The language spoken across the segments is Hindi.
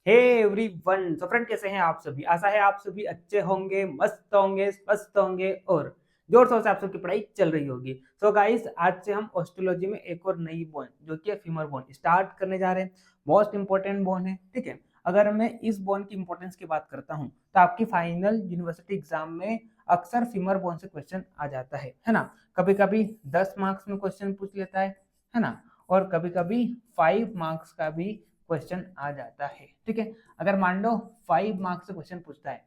हे एवरीवन, तो फ्रेंड कैसे हैं आप सभी। आशा है आप सभी अच्छे होंगे, मस्त होंगे, स्वस्थ होंगे और जोर शोर से आप सबकी पढ़ाई चल रही होगी। सो गाइस, आज से हम ऑस्ट्रोलॉजी में एक और नई बोन जो कि है फीमर बोन स्टार्ट करने जा रहे हैं। मोस्ट इंपॉर्टेंट बोन है, ठीक है। अगर मैं इस बोन की इंपॉर्टेंस की बात करता हूँ तो आपकी फाइनल यूनिवर्सिटी एग्जाम में अक्सर फीमर बोन से क्वेश्चन आ जाता है ना। कभी कभी 10 मार्क्स में क्वेश्चन पूछ लेता है ना। और कभी कभी 5 मार्क्स का भी क्वेश्चन आ जाता है, ठीक है। अगर मान लो 5 मार्क्स से क्वेश्चन पूछता है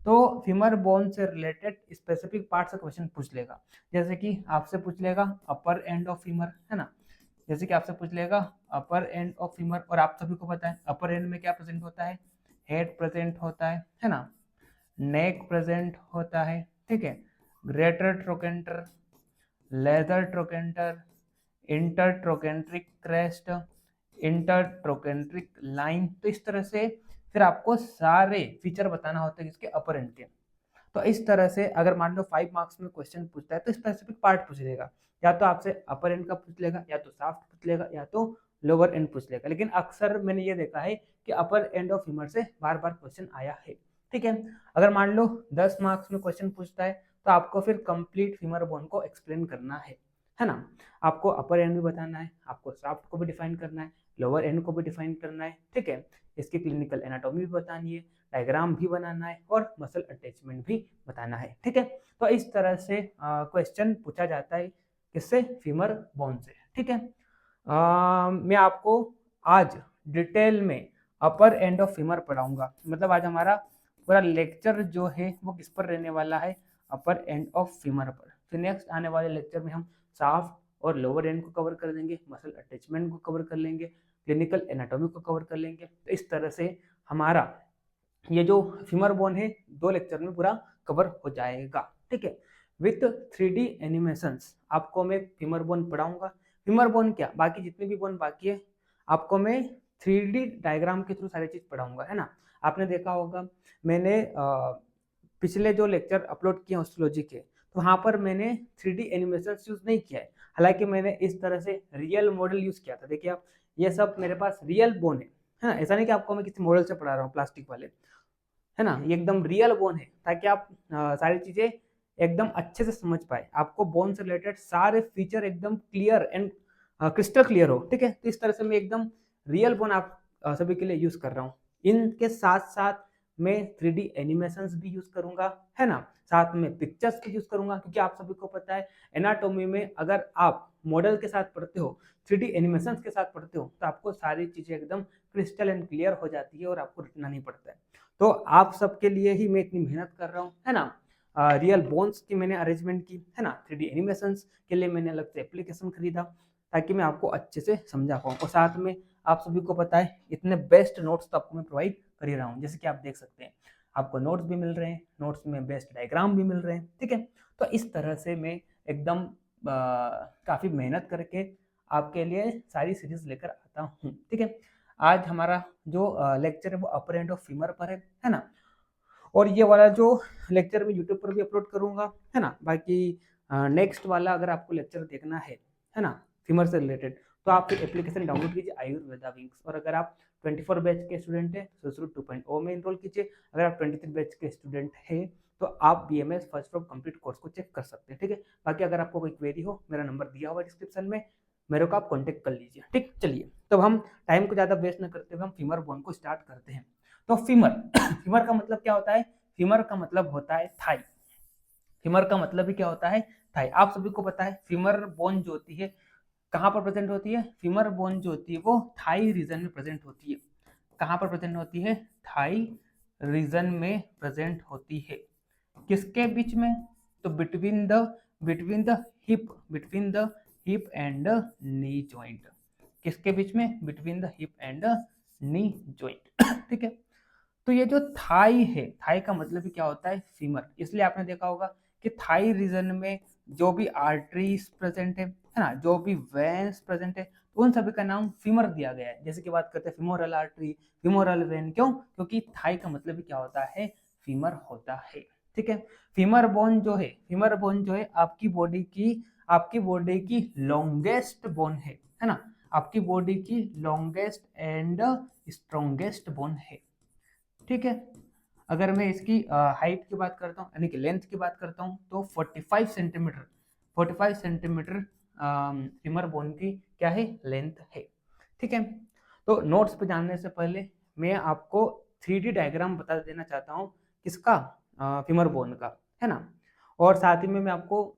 तो फीमर बोन से रिलेटेड स्पेसिफिक पार्ट से क्वेश्चन पूछ लेगा। जैसे कि आपसे पूछ लेगा अपर एंड ऑफ फीमर, है ना। जैसे कि आपसे पूछ लेगा अपर एंड ऑफ फीमर, और आप सभी को पता है अपर एंड में क्या प्रेजेंट होता है, हेड प्रेजेंट होता है ना। नेक प्रेजेंट होता है, ठीक है। Greater trochanter, lesser trochanter, inter trochanteric crest, inter trochanteric line. तो इस तरह से फिर आपको सारे फीचर बताना होता है जिसके अपर एंड के। तो इस तरह से अगर मान लो 5 मार्क्स में क्वेश्चन पूछता है तो स्पेसिफिक पार्ट पूछ लेगा। या तो आपसे अपर एंड का पूछ लेगा, या तो साफ्ट पूछ लेगा, या तो लोअर एंड पूछ लेगा। लेकिन अक्सर मैंने ये देखा है कि अपर एंड ऑफ फीमर से बार बार क्वेश्चन आया है, ठीक है। अगर मान लो 10 मार्क्स में क्वेश्चन पूछता है तो आपको फिर कंप्लीट फीमर बोन को एक्सप्लेन करना है ना। आपको अपर एंड भी बताना है, आपको साफ्ट को भी डिफाइन करना है, लोअर एंड को भी डिफाइन करना है, ठीक है। इसकी क्लिनिकल एनाटॉमी भी बतानी है, डायग्राम भी बनाना है और मसल अटैचमेंट भी बताना है, ठीक है। तो इस तरह से क्वेश्चन पूछा जाता है किससे, फीमर बोन से, ठीक है। मैं आपको आज डिटेल में अपर एंड ऑफ फीमर पढ़ाऊंगा। मतलब आज हमारा पूरा लेक्चर जो है वो किस पर रहने वाला है, अपर एंड ऑफ फीमर पर। फिर नेक्स्ट आने वाले लेक्चर में हम साफ्ट और लोअर एंड को कवर कर देंगे, मसल अटैचमेंट को कवर कर लेंगे, क्लिनिकल एनाटॉमी को कवर कर लेंगे। तो इस तरह से हमारा ये जो फीमर बोन है 2 लेक्चर में पूरा कवर हो जाएगा, ठीक है। विथ 3D एनिमेशंस आपको मैं फीमर बोन पढ़ाऊंगा। फीमर बोन क्या, बाकी जितने भी बोन बाकी है आपको मैं 3D डायग्राम के थ्रू सारी चीज पढ़ाऊंगा, है ना। आपने देखा होगा मैंने पिछले जो लेक्चर अपलोड किए ऑस्ट्रोलॉजी के, तो वहां पर मैंने 3D एनिमेशन यूज नहीं किया है। हालांकि मैंने इस तरह से रियल मॉडल यूज किया था। देखिए आप, ये सब मेरे पास रियल बोन है ना। ऐसा नहीं कि आपको मैं किसी मॉडल से पढ़ा रहा हूँ प्लास्टिक वाले, है ना। ये एकदम रियल बोन है ताकि आप सारी चीजें एकदम अच्छे से समझ पाए, आपको बोन से रिलेटेड सारे फीचर एकदम क्लियर एंड क्रिस्टल क्लियर हो, ठीक है। तो इस तरह से मैं एकदम रियल बोन आप सभी के लिए यूज कर रहा हूँ। इनके साथ साथ मैं 3D एनिमेशंस भी यूज करूंगा, है ना। साथ में पिक्चर्स भी यूज करूंगा, क्योंकि आप सभी को पता है एनाटॉमी में अगर आप मॉडल के साथ पढ़ते हो, 3D एनिमेशंस के साथ पढ़ते हो, तो आपको सारी चीजें एकदम क्रिस्टल एंड क्लियर हो जाती है और आपको रटना नहीं पड़ता है। तो आप सबके लिए ही मैं इतनी मेहनत कर रहा हूँ, है ना। रियल बोन्स की मैंने अरेंजमेंट की, है ना। 3D एनिमेशंस के लिए मैंने अलग से एप्लीकेशन खरीदा ताकि मैं आपको अच्छे से समझा पाऊँ। और साथ में आप सभी को पता है इतने बेस्ट नोट्स तो आपको मैं प्रोवाइड कर ही रहा हूँ। जैसे कि आप देख सकते हैं आपको नोट्स भी मिल रहे हैं, नोट्स में बेस्ट डायग्राम भी मिल रहे हैं, ठीक है। तो इस तरह से मैं एकदम काफ़ी मेहनत करके आपके लिए सारी सीरीज लेकर आता हूँ, ठीक है। आज हमारा जो लेक्चर है वो अपर एंड ऑफ फीमर पर है ना। और ये वाला जो लेक्चर मैं यूट्यूब पर भी अपलोड करूंगा, है ना। बाकी नेक्स्ट वाला अगर आपको लेक्चर देखना है ना, फीमर से रिलेटेड, तो आप एप्लीकेशन डाउनलोड कीजिए आयुर्वेदा विंग्स। और अगर आप 24 बैच के स्टूडेंट हैं तो शुरू 2.0 में इनरोल कीजिए। अगर आप 23 बैच के स्टूडेंट हैं तो आप BMS first from complete course को चेक कर सकते हैं, ठीक है। बाकी अगर आपको कोई क्वेरी हो, मेरा नंबर दिया हुआ डिस्क्रिप्शन में, मेरे को आप कॉन्टेक्ट कर लीजिए, ठीक। चलिए, तो हम टाइम को ज़्यादा वेस्ट न करते हुए हम फीमर बोन को स्टार्ट करते हैं। तो फीमर फीमर का मतलब क्या होता है, फीमर का मतलब होता है थाई। फीमर का मतलब ही क्या होता है, थाई। आप सभी को पता है फीमर बोन जो होती है कहाँ पर प्रेजेंट होती है, फीमर बोन जो होती है वो थाई रीजन में प्रेजेंट होती है। कहाँ पर प्रेजेंट होती है, थाई रीजन में प्रेजेंट होती है। किसके बीच में, तो between the hip and knee joint. किसके बीच में, between the hip and knee joint, ठीक है। तो ये जो थाई है, थाई का मतलब ही क्या होता है, फीमर। इसलिए आपने देखा होगा कि थाई रीजन में जो भी आर्टरीज प्रेजेंट है ना, जो भी वेन्स प्रेजेंट है, तो उन सभी का नाम फीमर दिया गया है। जैसे कि बात करते हैं फीमोरल आर्टरी, फीमोरल वेन, क्यों, क्योंकि थाई का मतलब ही क्या होता है, फीमर होता है, ठीक है। फीमर बोन जो है आपकी बॉडी की लॉन्गेस्ट बोन है ना। आपकी बॉडी की लॉन्गेस्ट एंड स्ट्रॉन्गेस्ट बोन है। ठीक है, अगर मैं इसकी हाइट की बात करता हूँ यानी कि लेंथ की बात करता हूँ तो 45 सेंटीमीटर फीमर बोन की क्या है, लेंथ है। ठीक है, तो नोट्स पे जानने से पहले मैं आपको 3D डायग्राम बता देना चाहता हूँ किसका, फीमर बोन का, है ना। और साथ ही में मैं आपको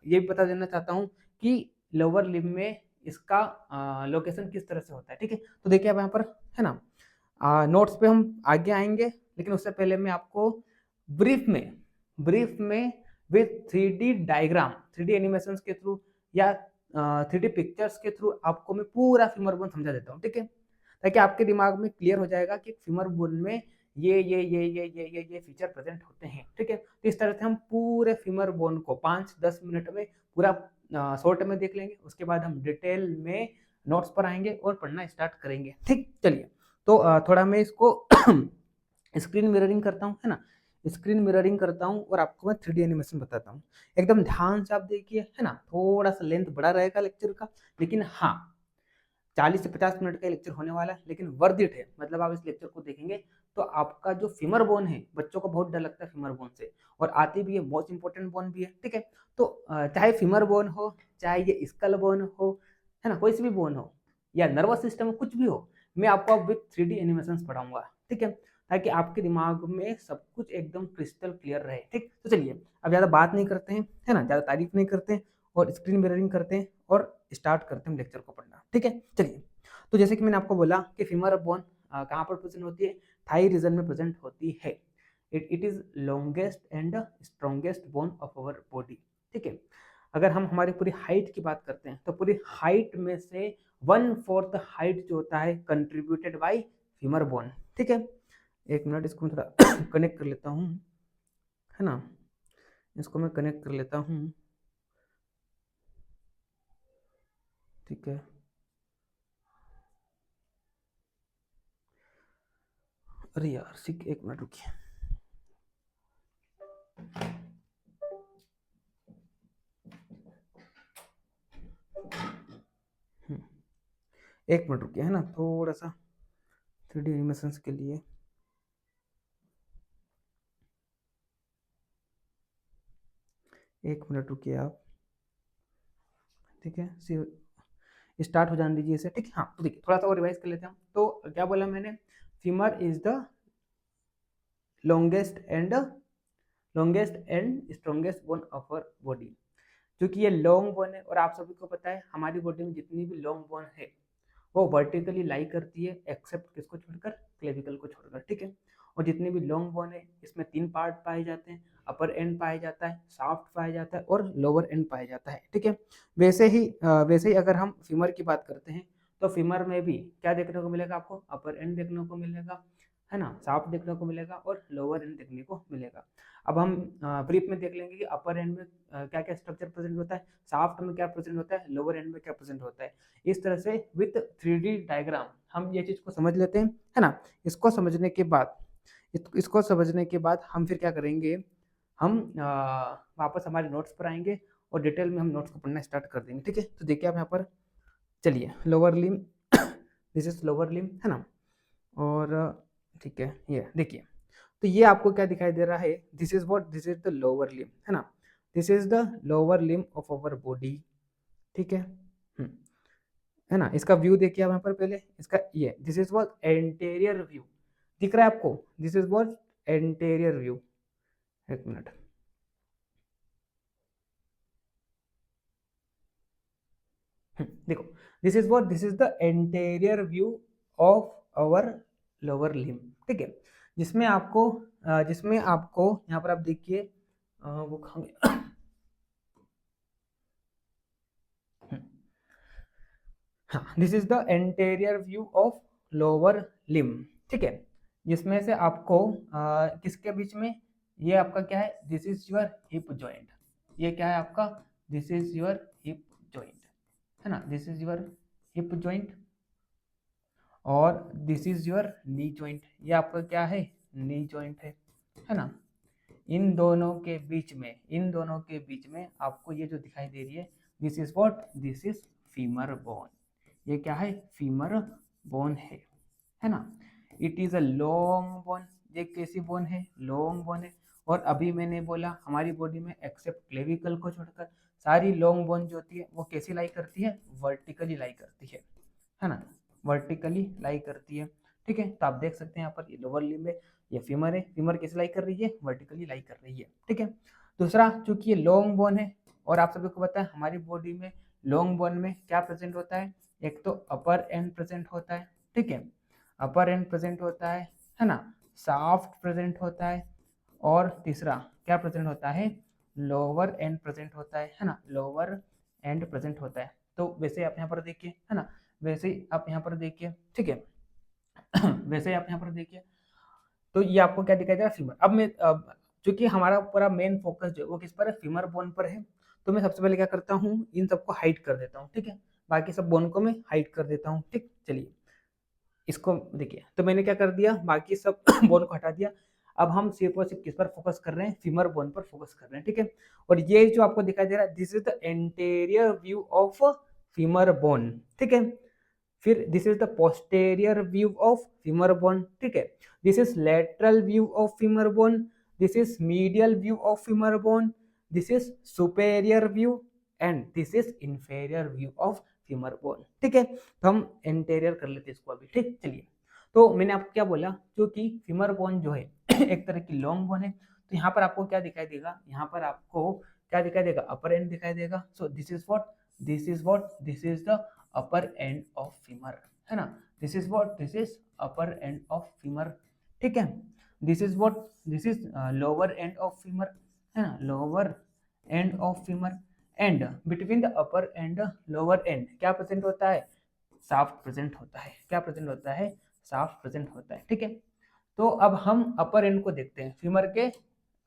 ये भी बता देना चाहता हूँ कि लोअर लिम्ब में इसका लोकेशन किस तरह से होता है। ठीक है, तो देखिए आप यहाँ पर, है ना, नोट्स पे हम आगे आएंगे, लेकिन उससे पहले मैं आपको ब्रीफ में with 3D diagram, 3D animations के थ्रू या 3D पिक्चर्स के थ्रू आपको मैं पूरा फीमर बोन समझा देता हूँ। ठीक है, ताकि आपके दिमाग में क्लियर हो जाएगा कि फीमर बोन में ये फीचर प्रेजेंट होते हैं। ठीक है, तो इस तरह से हम पूरे फीमर बोन को 5-10 मिनट में पूरा शॉर्ट में देख लेंगे। उसके बाद हम डिटेल में नोट्स पर आएंगे और पढ़ना स्टार्ट करेंगे। ठीक, चलिए, तो थोड़ा मैं इसको स्क्रीन मिररिंग करता हूँ, है ना, स्क्रीन मिररिंग करता हूँ और आपको मैं 3D एनिमेशन बताता हूँ। एकदम ध्यान से आप देखिए, है ना, थोड़ा सा लेंथ बड़ा रहेगा लेक्चर का, लेकिन हाँ 40 से 50 मिनट का लेक्चर होने वाला है, लेकिन वर्थ इट है। मतलब आप इस लेक्चर को देखेंगे तो आपका जो फीमर बोन है, बच्चों को बहुत डर लगता है फीमर बोन से, और आती भी है, मोस्ट इंपॉर्टेंट बोन भी है। ठीक है, तो चाहे फीमर बोन हो, चाहे ये स्कल बोन हो, है ना, कोई सी भी बोन हो या नर्वस सिस्टम कुछ भी हो, मैं आपको अब विथ 3D एनिमेशन पढ़ाऊंगा। ठीक है, ताकि आपके दिमाग में सब कुछ एकदम क्रिस्टल क्लियर रहे। ठीक, तो चलिए अब ज़्यादा बात नहीं करते हैं, है ना, ज़्यादा तारीफ नहीं करते हैं, और स्क्रीन मिररिंग करते हैं और स्टार्ट करते हैं लेक्चर को पढ़ना। ठीक है, चलिए, तो जैसे कि मैंने आपको बोला कि फीमर बोन कहाँ पर प्रेजेंट होती है, थाई रीजन में प्रेजेंट होती है। It is longest and strongest bone of our body. ठीक है, अगर हम हमारी पूरी हाइट की बात करते हैं तो पूरी हाइट में से 1/4 हाइट जो होता है कंट्रीब्यूटेड बाय फीमर बोन। ठीक है, एक मिनट, इसको मैं थोड़ा कनेक्ट कर लेता हूँ, है ना, इसको मैं कनेक्ट कर लेता हूँ। ठीक है, अरे यार सिक, एक मिनट रुकिए। एक मिनट रुकिए, है ना, थोड़ा सा 3D एनिमेशंस के लिए। एक मिनट रुकिए आप। ठीक है, स्टार्ट हो जाने दीजिए इसे। ठीक है, हाँ, तो देखिए थोड़ा सा और रिवाइज कर लेते हैं हम। तो क्या बोला मैंने, femur is the longest and strongest bone of our body. क्योंकि ये लॉन्ग बोन है, और आप सभी को पता है हमारी बॉडी में जितनी भी लॉन्ग बोन है वो वर्टिकली लाई करती है, एक्सेप्ट किसको छोड़कर, क्लेविकल को छोड़कर। ठीक है, और जितनी भी लॉन्ग बोन है इसमें 3 पार्ट पाए जाते हैं, अपर एंड पाया जाता है, शाफ्ट पाया जाता है और लोअर एंड पाया जाता है। ठीक है, वैसे ही अगर हम फीमर की बात करते हैं तो फीमर में भी क्या देखने को मिलेगा आपको, अपर एंड देखने को मिलेगा, है ना, शाफ्ट देखने को मिलेगा और लोअर एंड देखने को मिलेगा। अब हम ब्रीफ में देख लेंगे कि अपर एंड में क्या क्या स्ट्रक्चर प्रेजेंट होता है, शाफ्ट में क्या प्रेजेंट होता है, लोअर एंड में क्या प्रेजेंट होता है। इस तरह से विथ 3D डायग्राम हम ये चीज को समझ लेते हैं, है ना। इसको समझने के बाद हम फिर क्या करेंगे, हम वापस हमारे नोट्स पर आएंगे और डिटेल में हम नोट्स को पढ़ना स्टार्ट कर देंगे। ठीक है, तो देखिए आप यहाँ पर, चलिए, lower limb, this is lower limb, है ना, और ठीक है, ये देखिए, तो ये आपको क्या दिखाई दे रहा है, this is the lower limb, है ना, this is the lower limb of our body. ठीक है, है ना, इसका व्यू देखिए आप यहाँ पर, पहले इसका ये, this is what anterior view दिख रहा है आपको, this is what anterior view. एक मिनट, देखो, this is the anterior view of our lower limb. ठीक है, जिसमें आपको यहाँ पर आप देखिए, वो कहाँ हाँ, this is the anterior view of lower limb. ठीक है, जिसमें से आपको किसके बीच में, ये आपका क्या है, this is your hip joint, ये क्या है आपका, this is your hip joint, है ना, this is your hip joint, और this is your knee joint, ये आपका क्या है, नी जॉइंट है ना। इन दोनों के बीच में आपको ये जो दिखाई दे रही है, दिस इज फीमर बोन, ये क्या है, फीमर बोन है। है ना। It is a long bone, ये कैसी बोन है, लॉन्ग बोन है। और अभी मैंने बोला हमारी बॉडी में एक्सेप्ट क्लेविकल को छोड़कर सारी लॉन्ग बोन जो होती है वो कैसी लाई करती है, वर्टिकली लाई करती है ना, वर्टिकली लाई करती है। ठीक है, तो आप देख सकते हैं यहाँ पर ये लोअर लिम्ब है, ये फीमर है, फीमर कैसे लाई कर रही है, वर्टिकली लाई कर रही है। ठीक है, दूसरा चूंकि ये लॉन्ग बोन है और आप सभी को पता है हमारी बॉडी में लॉन्ग बोन में क्या प्रेजेंट होता है, एक तो अपर एंड प्रेजेंट होता है। ठीक है, अपर एंड प्रेजेंट होता है ना, शाफ्ट प्रेजेंट होता है, और तीसरा क्या प्रेजेंट होता है, लोअर एंड प्रेजेंट होता है ना, लोअर एंड प्रेजेंट होता है। तो वैसे आप यहाँ पर देखिए, है ना, वैसे ही आप यहाँ पर देखिए। ठीक है वैसे ही आप यहाँ पर देखिए, तो ये आपको क्या दिखाई दे रहा है, फीमर। अब मैं चूंकि हमारा पूरा मेन फोकस जो है वो किस पर है, फीमर बोन पर है, तो मैं सबसे पहले क्या करता हूँ, इन सबको हाइड कर देता हूँ। ठीक है, बाकी सब बोन को मैं हाइड कर देता हूँ। ठीक, चलिए इसको देखिए, तो मैंने क्या कर दिया, बाकी सब बोन को हटा दिया। अब हम सिर्फ और सिर्फ किस पर फोकस कर रहे हैं, फीमर बोन पर फोकस कर रहे हैं। ठीक है, और ये जो आपको दिखाई दे रहा है, this is the anterior view of femur bone. ठीक है, फिर this is the posterior view of femur bone. ठीक है, this is lateral view of femur bone, this is medial view of femur bone, this is superior view, and this is inferior view of femur bone. ठीक है, तो हम इंटीरियर कर लेते हैं इसको अभी। ठीक, चलिए, तो मैंने आपको क्या बोला, क्योंकि फीमर बोन जो है एक तरह की लॉन्ग बोन है, तो यहाँ पर आपको क्या दिखाई देगा, यहाँ पर आपको क्या दिखाई देगा, अपर एंड दिखाई देगा। So this is what, this is what, this is the upper end of femur, है ना, this is what, this is upper end of femur. ठीक है, this is what, this is lower end of femur, है ना, lower end of femur. And between the upper and lower and क्या प्रेजेंट होता है, शाफ्ट प्रेजेंट होता है। क्या प्रेजेंट होता है, शाफ्ट प्रेजेंट होता है। ठीक है, तो अब हम अपर एंड को देखते हैं, फीमर के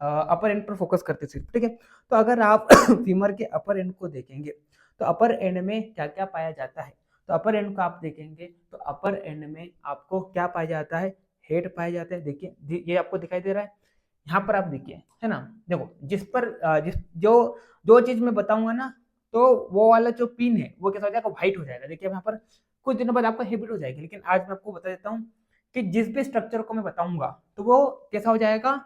अपर एंड पर फोकस करते सिर्फ। ठीक है, तो अगर आप फीमर के अपर एंड को देखेंगे तो अपर एंड में क्या क्या पाया जाता है, तो अपर एंड को आप देखेंगे तो अपर एंड में आपको क्या पाया जाता है, हेड पाया जाता है। देखिए ये आपको दिखाई दे रहा है, यहाँ पर आप देखिए, है ना, देखो जिस पर जिस जो जो चीज मैं बताऊंगा ना, तो वो वाला जो पिन है वो कैसा हो जाएगा, व्हाइट हो जाएगा। देखिए यहाँ पर कुछ दिनों बाद आपको हैबिट हो जाएगी, लेकिन आज मैं आपको बता देता हूँ कि जिस भी स्ट्रक्चर को मैं बताऊंगा तो वो कैसा हो जाएगा,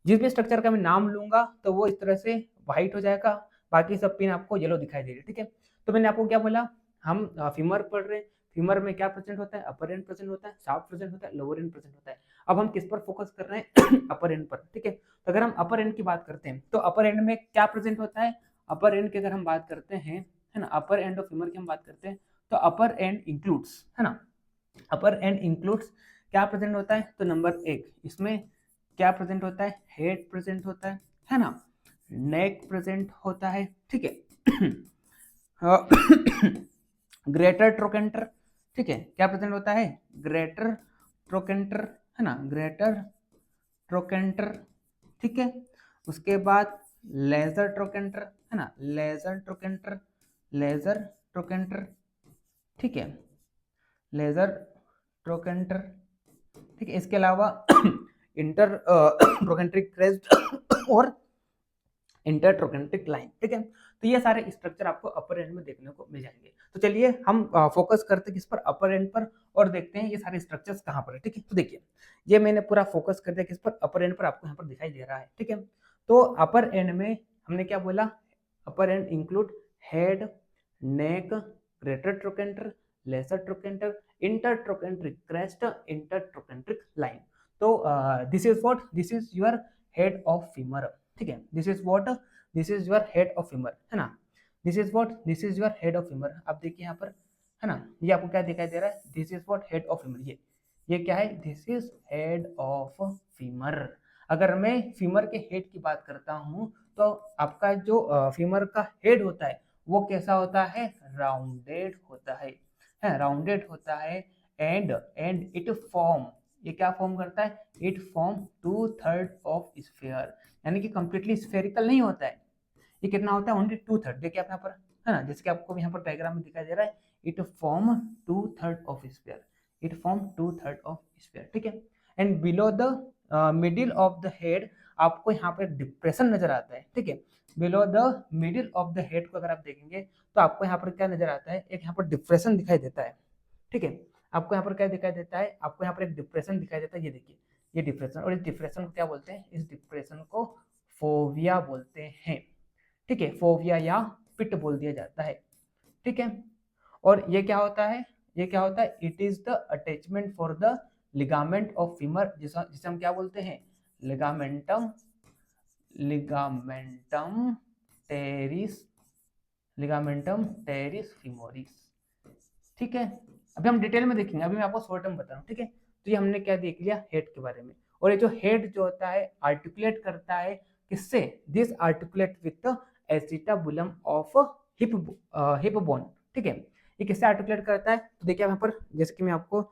जिस भी स्ट्रक्चर का मैं नाम लूंगा तो वो इस तरह से व्हाइट हो जाएगा, बाकी सब पिन आपको येलो दिखाई दे रही है। ठीक है, तो मैंने आपको क्या बोला, हम फीमर पढ़ रहे हैं, फीमर में क्या प्रेजेंट होता है, अपर एंड प्रेजेंट होता है, शाफ्ट प्रेजेंट होता है, लोअर एंड प्रेजेंट होता है। अब हम किस पर फोकस कर रहे हैं, अपर एंड पर। ठीक है, तो अगर हम अपर एंड की बात करते हैं तो अपर एंड में क्या प्रेजेंट होता है, अपर एंड की अगर हम बात करते हैं, है ना, अपर एंड ऑफ फीमर की हम बात करते हैं, तो अपर एंड इंक्लूड्स, है ना, अपर एंड इंक्लूड्स क्या प्रेजेंट होता है, तो नंबर एक इसमें क्या प्रेजेंट होता है, हेड प्रेजेंट होता है ना, नेक प्रेजेंट होता है। ठीक है ग्रेटर ट्रोकेंटर, ठीक है, क्या प्रेजेंट होता है, ग्रेटर ट्रोकेंटर, है ना, ग्रेटर ट्रोकेंटर। ठीक है, उसके बाद लेजर ट्रोकेंटर, है ना, लेजर ट्रोकेंटर, लेजर ट्रोकेंटर। ठीक है, लेजर ट्रोकेंटर। ठीक है, इसके अलावा इंटर ट्रोकेंट्रिक क्रेस्ट और इंटर ट्रोकेंट्रिक लाइन। ठीक है, तो ये सारे स्ट्रक्चर आपको अपर एंड में देखने को मिल जाएंगे। तो चलिए हम फोकस करते हैं किस पर, अपर एंड पर, और देखते हैं ये सारे स्ट्रक्चर्स कहाँ पर है। ठीक है, तो देखिए ये मैंने पूरा फोकस कर दिया किस पर, अपर एंड पर, आपको यहाँ पर दिखाई दे रहा है। ठीक है, तो अपर एंड में हमने क्या बोला, upper end include head, neck, greater trochanter, lesser trochanter, inter trochanteric crest, inter trochanteric line. तो this is what, this is your head of femur. ठीक है, this is what, this is your head of femur, है ना, this is what, this is your head of femur. आप देखिए यहाँ पर, है ना, ये आपको क्या दिखाई दे रहा है, this is what, head of femur. ये क्या है, this is head of femur. अगर मैं फीमर के हेड की बात करता हूँ तो आपका जो फीमर का हेड होता है वो कैसा होता है, राउंडेड होता है राउंडेड होता है। एंड इट फॉर्म, ये क्या फॉर्म करता है, इट फॉर्म 2/3 ऑफ स्फीयर, यानी कि कंप्लीटली स्फेरिकल नहीं होता है, ये कितना होता है, ओनली 2/3। देखिए आप यहाँ पर, है ना, जैसे कि आपको यहाँ पर डायग्राम में दिखाई दे रहा है, it form 2/3 of sphere, it form 2/3 of sphere. ठीक है, and below the middle of the head आपको यहाँ पर डिप्रेशन नजर आता है। ठीक है, below the middle of the head को अगर आप देखेंगे तो आपको यहाँ पर क्या नजर आता है, एक यहाँ पर डिप्रेशन दिखाई देता है। ठीक है, आपको यहाँ पर क्या दिखाई देता है, आपको यहाँ पर एक डिप्रेशन दिखाई देता है, ये देखिए ये डिप्रेशन, और इस डिप्रेशन को क्या बोलते हैं, इस डिप्रेशन को फोविया बोलते हैं। ठीक है, फोविया या पिट बोल दिया जाता है। ठीक है, और ये क्या होता है, ये क्या होता है, it is the attachment for the ligament of femur, जिसे हम क्या बोलते हैं, ligamentum, ligamentum terrace, ligamentum terrace femoris. ठीक है, अभी हम डिटेल में देखेंगे, अभी मैं आपको शॉर्ट टर्म बता रहा हूँ। ठीक है, तो ये हमने क्या देख लिया, हेड के बारे में। और ये जो हेड जो होता है आर्टिकुलेट करता है किससे, this articulate with acetabulum of hip, hip bone. ठीक है, ये किससे आर्टिकुलेट करता है, तो देखिए यहाँ पर, जैसे कि मैं आपको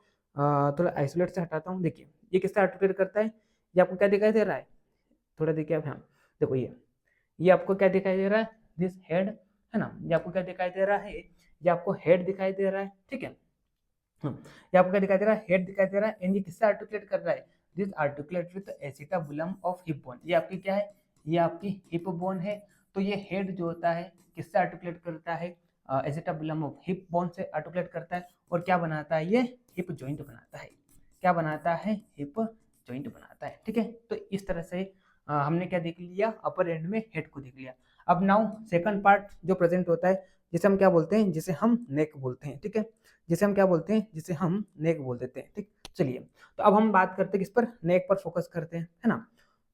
थोड़ा आइसोलेट से हटाता हूँ, देखिए ये किससे आर्टिकुलेट करता है, ये आपको क्या दिखाई दे रहा है, थोड़ा देखिए आप, हाँ देखो ये आपको क्या दिखाई दे रहा है, दिस हेड है ना, ये आपको क्या दिखाई दे रहा है, ये आपको हेड दिखाई दे रहा है। ठीक है, ये आपको क्या दिखाई दे रहा है, हेड दिखाई दे रहा है, एंड ये किससे आर्टिकुलेट कर रहा है, this articulate with acetabulum of hip bone. ये आपकी क्या है, ये आपकी हिप बोन है। तो ये हेड जो होता है किससे आर्टिकुलेट करता है, एसिटाबुलम ऑफ हिप बोन से आर्टिकुलेट करता है, और क्या बनाता है, ये हिप जॉइंट बनाता है। क्या बनाता है, हिप जॉइंट बनाता है। ठीक है, तो इस तरह से हमने क्या देख लिया, अपर एंड में हेड को देख लिया। अब नाउ सेकंड पार्ट जो प्रेजेंट होता है, जिसे हम क्या बोलते हैं, जिसे हम नेक बोलते हैं। ठीक है, जिसे हम क्या बोलते हैं, जिसे हम नेक बोल देते हैं। ठीक, चलिए तो अब हम बात करते हैं किस पर, नेक पर फोकस करते हैं, है ना।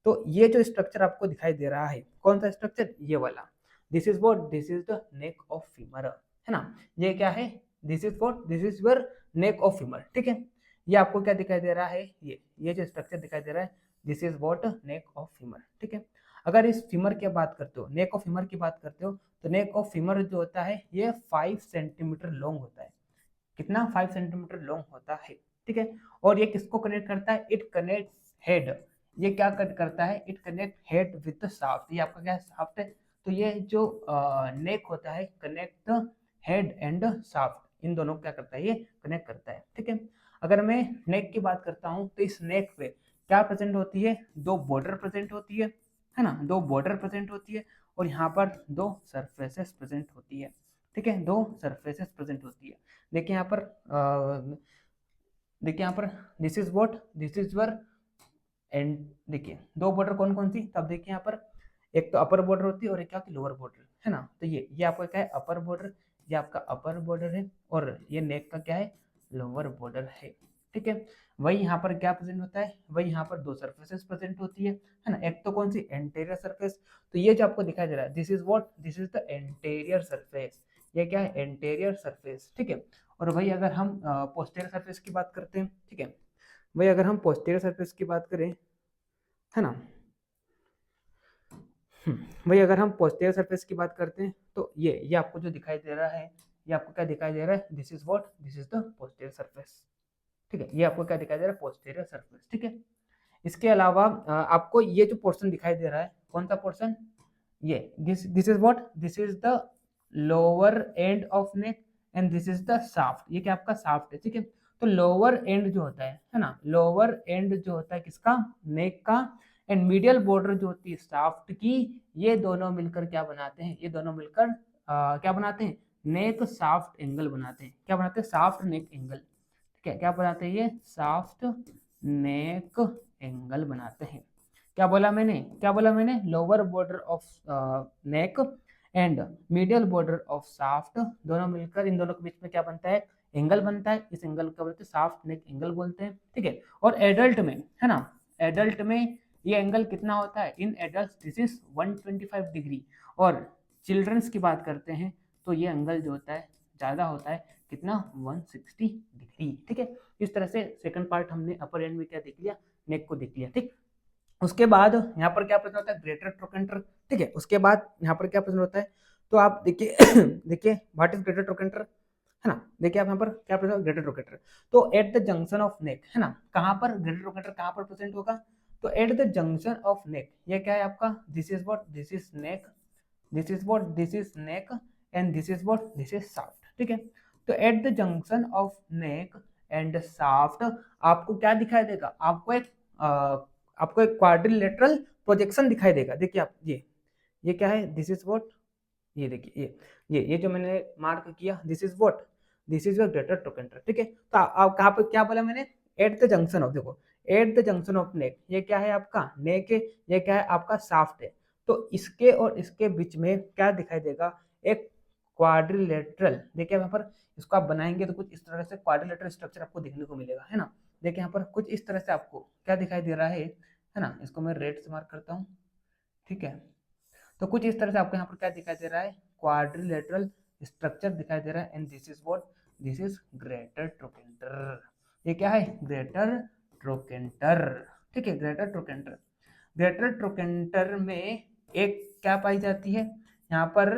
तो ये जो स्ट्रक्चर आपको दिखाई दे रहा है, कौन सा स्ट्रक्चर, ये वाला, this is what, this is the neck of femur, है ना। ये क्या है, this is what, this is your neck of femur. ठीक है, ये आपको क्या दिखाई दे रहा है, ये जो स्ट्रक्चर दिखाई दे रहा है, this is what, neck of femur. ठीक है, अगर इस फीमर की बात करते हो, नेक ऑफ फीमर की बात करते हो, तो नेक ऑफ फीमर जो होता है ये 5 सेंटीमीटर लॉन्ग होता है। कितना, 5 सेंटीमीटर लॉन्ग होता है। ठीक है, और ये किसको कनेक्ट करता है, इट कनेक्ट हेड, ये क्या करता है, it connect head with shaft. ये आपका क्या है, शाफ्ट है। तो ये जो नेक होता है कनेक्ट हेड एंड शाफ्ट, इन दोनों को क्या करता है, ये कनेक्ट करता है। ठीक है, अगर मैं नेक की बात करता हूँ, तो इस नेक पे क्या प्रेजेंट होती है, दो बॉर्डर प्रेजेंट होती है ना, दो बॉर्डर प्रेजेंट होती है, और यहाँ पर दो सरफेसेस प्रेजेंट होती है। ठीक है, दो सरफेसेस प्रेजेंट होती है। देखिए यहाँ पर, देखिए यहाँ पर, this is what, this is were and, देखिए दो बॉर्डर कौन कौन सी, तब देखिए यहाँ पर, एक तो अपर बॉर्डर होती है और एक क्या होती है, लोअर बॉर्डर, है ना। तो ये आपका क्या है, अपर बॉर्डर, ये आपका अपर बॉर्डर है, और ये नेक का क्या है, लोअर बॉर्डर है। ठीक है, वही यहाँ पर क्या प्रेजेंट होता है, वही यहाँ पर दो सरफेसेस प्रेजेंट होती है ना। एक तो कौन सी, एंटेरियर सरफेस, तो ये जो आपको दिखाई दे रहा है, this is what, this is the anterior surface, ये क्या है, एंटेरियर सरफेस। ठीक है, और वही अगर हम पोस्टीरियर सरफेस की बात करते हैं, ठीक है, वही अगर हम पोस्टीरियर सरफेस की बात करें, है ना, वही अगर हम पोस्टीरियर सरफेस की बात करते हैं, तो ये आपको जो दिखाई दे रहा है, ये आपको क्या दिखाई दे रहा है, this is what, this is the posterior surface. ठीक है, ये आपको क्या दिखाई दे रहा है, पोस्टीरियर सरफेस। ठीक है, इसके अलावा आपको ये जो पोर्शन दिखाई दे रहा है, कौन सा पोर्शन, ये this is what, this is the lower end of neck, and this is the shaft, ये क्या आपका शाफ्ट है। ठीक है, तो लोअर एंड जो होता है ना, लोअर एंड जो होता है किसका, नेक का, एंड मीडियल बॉर्डर जो होती है शाफ्ट की, ये दोनों मिलकर क्या बनाते हैं, ये दोनों मिलकर क्या बनाते हैं, नेक शाफ्ट एंगल बनाते हैं। क्या बनाते हैं, शाफ्ट नेक एंगल। ठीक है, क्या बनाते हैं, ये शाफ्ट नेक एंगल बनाते हैं। क्या बोला मैंने, क्या बोला मैंने, lower border of neck and medial border of shaft, दोनों मिलकर इन दोनों के बीच में क्या बनता है, एंगल बनता है। इस एंगल को बोलते हैं शाफ्ट नेक एंगल बोलते हैं। ठीक है, और एडल्ट में, है ना, एडल्ट में ये एंगल कितना होता है, in adult this is 125 degree, और चिल्ड्रंस की बात करते हैं तो ये एंगल जो होता है ज़्यादा होता है, कितना, 160 डिग्री। ठीक है, इस तरह से सेकंड पार्ट हमने अपर एंड में क्या देख लिया, नेक को देख लिया। ठीक, उसके बाद यहाँ पर क्या प्रेजेंट होता है, ग्रेटर ट्रोकेंटर। ठीक है, उसके बाद यहाँ पर क्या प्रेजेंट होता है, तो आप देखिए देखिए व्हाट इज ग्रेटर ट्रोकेंटर, है ना। देखिए आप यहाँ पर क्या प्रेजेंट, ग्रेटर ट्रोकेंटर, तो एट द जंक्शन ऑफ नेक, है ना, कहाँ पर ग्रेटर ट्रोकेंटर कहाँ पर प्रेजेंट होगा, तो एट द जंक्शन ऑफ नेक, ये क्या है आपका, this is what, this is neck, this is what, this is neck, and this is what, this is shaft. ठीक है, तो at the junction of neck and shaft आपको क्या दिखाई देगा, आपको एक क्वाड्रिलेटरल प्रोजेक्शन दिखाई देगा। देखिए आप, ये क्या है, दिस इज व्हाट, ये देखिए ये जो मैंने मार्क किया, this is what, this is your greater trochanter. ठीक है, तो आप कहाँ पे क्या बोला मैंने, एट द जंक्शन ऑफ, देखो एट द जंक्शन ऑफ नेक, ये क्या है आपका नेक है, ये क्या है आपका शाफ्ट है। तो इसके और इसके बीच में क्या दिखाई देगा, एक क्वाड्रिलेटरल। देखिए यहाँ पर इसको आप बनाएंगे तो कुछ इस तरह से क्वाड्रिलेटरल स्ट्रक्चर आपको देखने को मिलेगा, है ना। देखिए यहाँ पर कुछ इस तरह से आपको क्या दिखाई दे रहा है ना। इसको मैं रेड से मार्क करता हूँ, ठीक है। तो कुछ इस तरह से आपको यहाँ पर क्या दिखाई दे रहा है, क्वाड्रिलेटरल स्ट्रक्चर दिखाई दे रहा है, and this is what, this is greater trochanter. ये क्या है, ग्रेटर ट्रोकेंटर। ठीक है, ग्रेटर ट्रोकेंटर। ग्रेटर ट्रोकेंटर में एक क्या पाई जाती है, यहाँ पर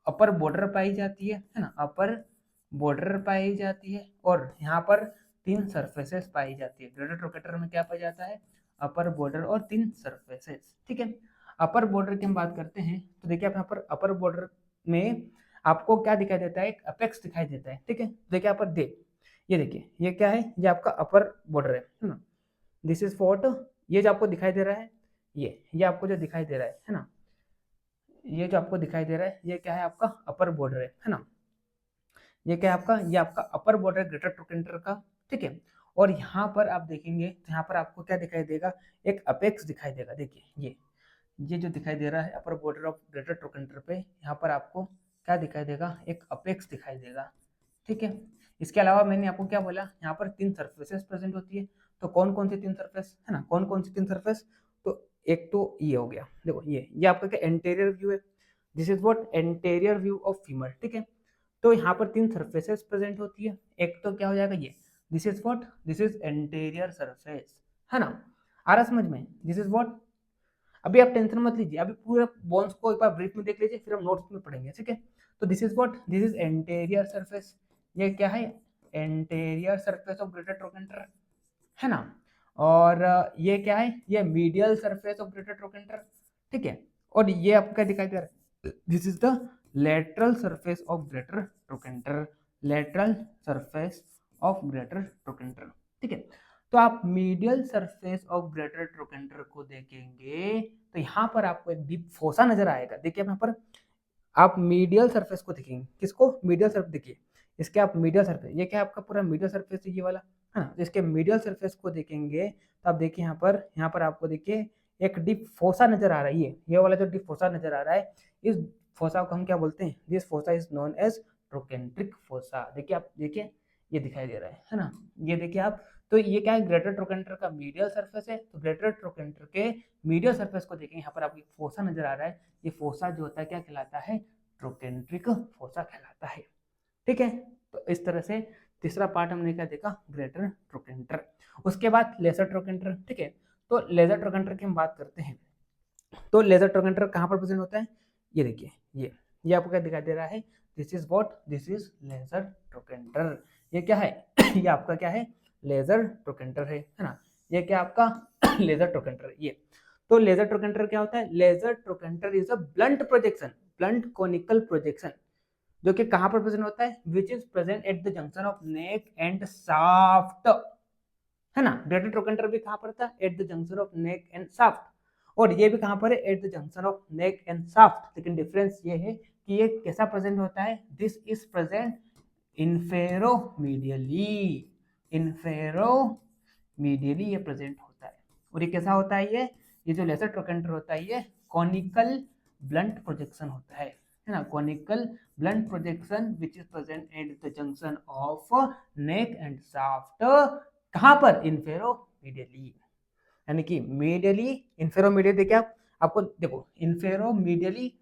अपर बॉर्डर पाई जाती है ना, अपर बॉर्डर पाई जाती है, और यहाँ पर 3 सरफेसेस पाई जाती है। ग्रेटर ट्रोकेंटर में क्या पाया जाता है, अपर बॉर्डर और 3 सरफेसेस। ठीक है, अपर बॉर्डर की हम बात करते हैं तो देखिए आप यहाँ पर अपर बॉर्डर में आपको क्या दिखाई देता है, एक अपेक्स दिखाई देता है। ठीक है, देखिए यहाँ पर ये देखिए ये क्या है, ये आपका अपर बॉर्डर है ना। दिस इज व्हाट, ये जो आपको दिखाई दे रहा है, ये आपको जो दिखाई दे रहा है ना, ये जो आपको दिखाई दे रहा है ये क्या है, आपका अपर बॉर्डर है ना। ये क्या है आपका, ये आपका अपर बॉर्डर ग्रेटर ट्रोकेंटर का। ठीक है, और यहाँ पर आप देखेंगे तो यहाँ पर आपको क्या दिखाई देगा, एक अपेक्स दिखाई देगा। देखिए ये जो दिखाई दे रहा है upper border of greater trochanter पे, यहाँ पर आपको क्या दिखाई देगा, एक अपेक्स दिखाई देगा। ठीक है, इसके अलावा मैंने आपको क्या बोला, यहाँ पर 3 सरफेसेस प्रेजेंट होती है। तो कौन कौन सी 3 सरफेस है ना, कौन कौन सी 3 सरफेस, तो एक तो ये हो गया, देखो ये आपका क्या एंटेरियर व्यू है, this is what anterior view of femur. ठीक है, तो यहाँ पर 3 सरफेसेस प्रेजेंट होती है। एक तो क्या हो जाएगा ये, this is what, this is anterior surface, है ना। आ रहा समझ में, दिस इज व्हाट। अभी आप टेंशन मत लीजिए, अभी पूरे बोन्स को एक बार ब्रीफ में देख लीजिए, फिर हम नोट्स में पढ़ेंगे। ठीक है, तो this is what, this is anterior surface. ये क्या है, anterior surface of greater trochanter, है ना। और ये क्या है, ये medial surface of greater trochanter. ठीक है, और ये आपको क्या दिखाई दे रहा है, this is the lateral surface of greater trochanter, lateral surface of greater trochanter. ठीक है, तो आप medial surface of greater trochanter को देखेंगे तो यहाँ पर आपको एक डीप फोसा नजर आएगा। देखिए यहाँ पर आप मीडियल सरफेस को देखेंगे, किसको, मीडियल सरफेस। देखिए इसके आप मीडियल सरफेस, ये क्या आपका पूरा मीडियल सरफेस है ये वाला, है ना। तो इसके मीडियल सरफेस को देखेंगे तो आप देखिए यहाँ पर आपको देखिए एक डीप फोसा नजर आ रहा है। ये वाला जो डीप फोसा नजर आ रहा है, इस फोसा को हम क्या बोलते हैं, this fossa is known as trochanteric fossa. देखिए आप देखिए ये दिखाई दे रहा है ना, ये देखिए आप। तो ये क्या है, ग्रेटर ट्रोकेंटर का मीडियल सरफेस है। तो ग्रेटर ट्रोकेंटर के मीडियल सरफेस को देखें, यहाँ पर आपको फोसा नजर आ रहा है। ये फोसा जो होता है क्या कहलाता है, ट्रोकेंट्रिक फोसा कहलाता है। ठीक है, तो इस तरह से तीसरा पार्ट हमने क्या देखा, ग्रेटर ट्रोकेंटर। उसके बाद लेजर ट्रोकेंटर। ठीक है, तो लेजर ट्रोकेंटर की हम बात करते हैं तो लेजर ट्रोकेंटर कहाँ पर प्रेजेंट होता है, ये देखिए ये आपको क्या दिखाई दे रहा है, this is what, this is lesser trochanter. ये क्या है ये आपका क्या है, लेजर ट्रोकेंटर है ना। ये क्या आपका लेजर ट्रोकेंटर ये। तो लेजर ट्रोकेंटर क्या होता है, lesser trochanter is a blunt projection, blunt conical projection, जो कि कहां पर प्रेजेंट होता है, which is present at the junction of neck and shaft, है ना। ग्रेटर ट्रोकेंटर भी कहां पर था, at the junction of neck and shaft, और ये भी कहां पर है, at the junction of neck and shaft. लेकिन डिफरेंस ये है कि ये कैसा प्रेजेंट होता है, दिस इज प्रेजेंट इन्फेरोमीडियली, इन्फेरोमीडियली ये प्रेजेंट होता है। और ये कैसा होता है, ये जो लेजर ट्रोकेंटर होता है ये कॉनिकल ब्लंट प्रोजेक्शन होता है ना, conical blunt projection which is present at the junction of neck and shaft, कहां पर, इन्फेरोमीडियली, यानी कि मीडियली इन्फेरोमीडियल। देखिए आपको देखो इन्फेरोमीडियली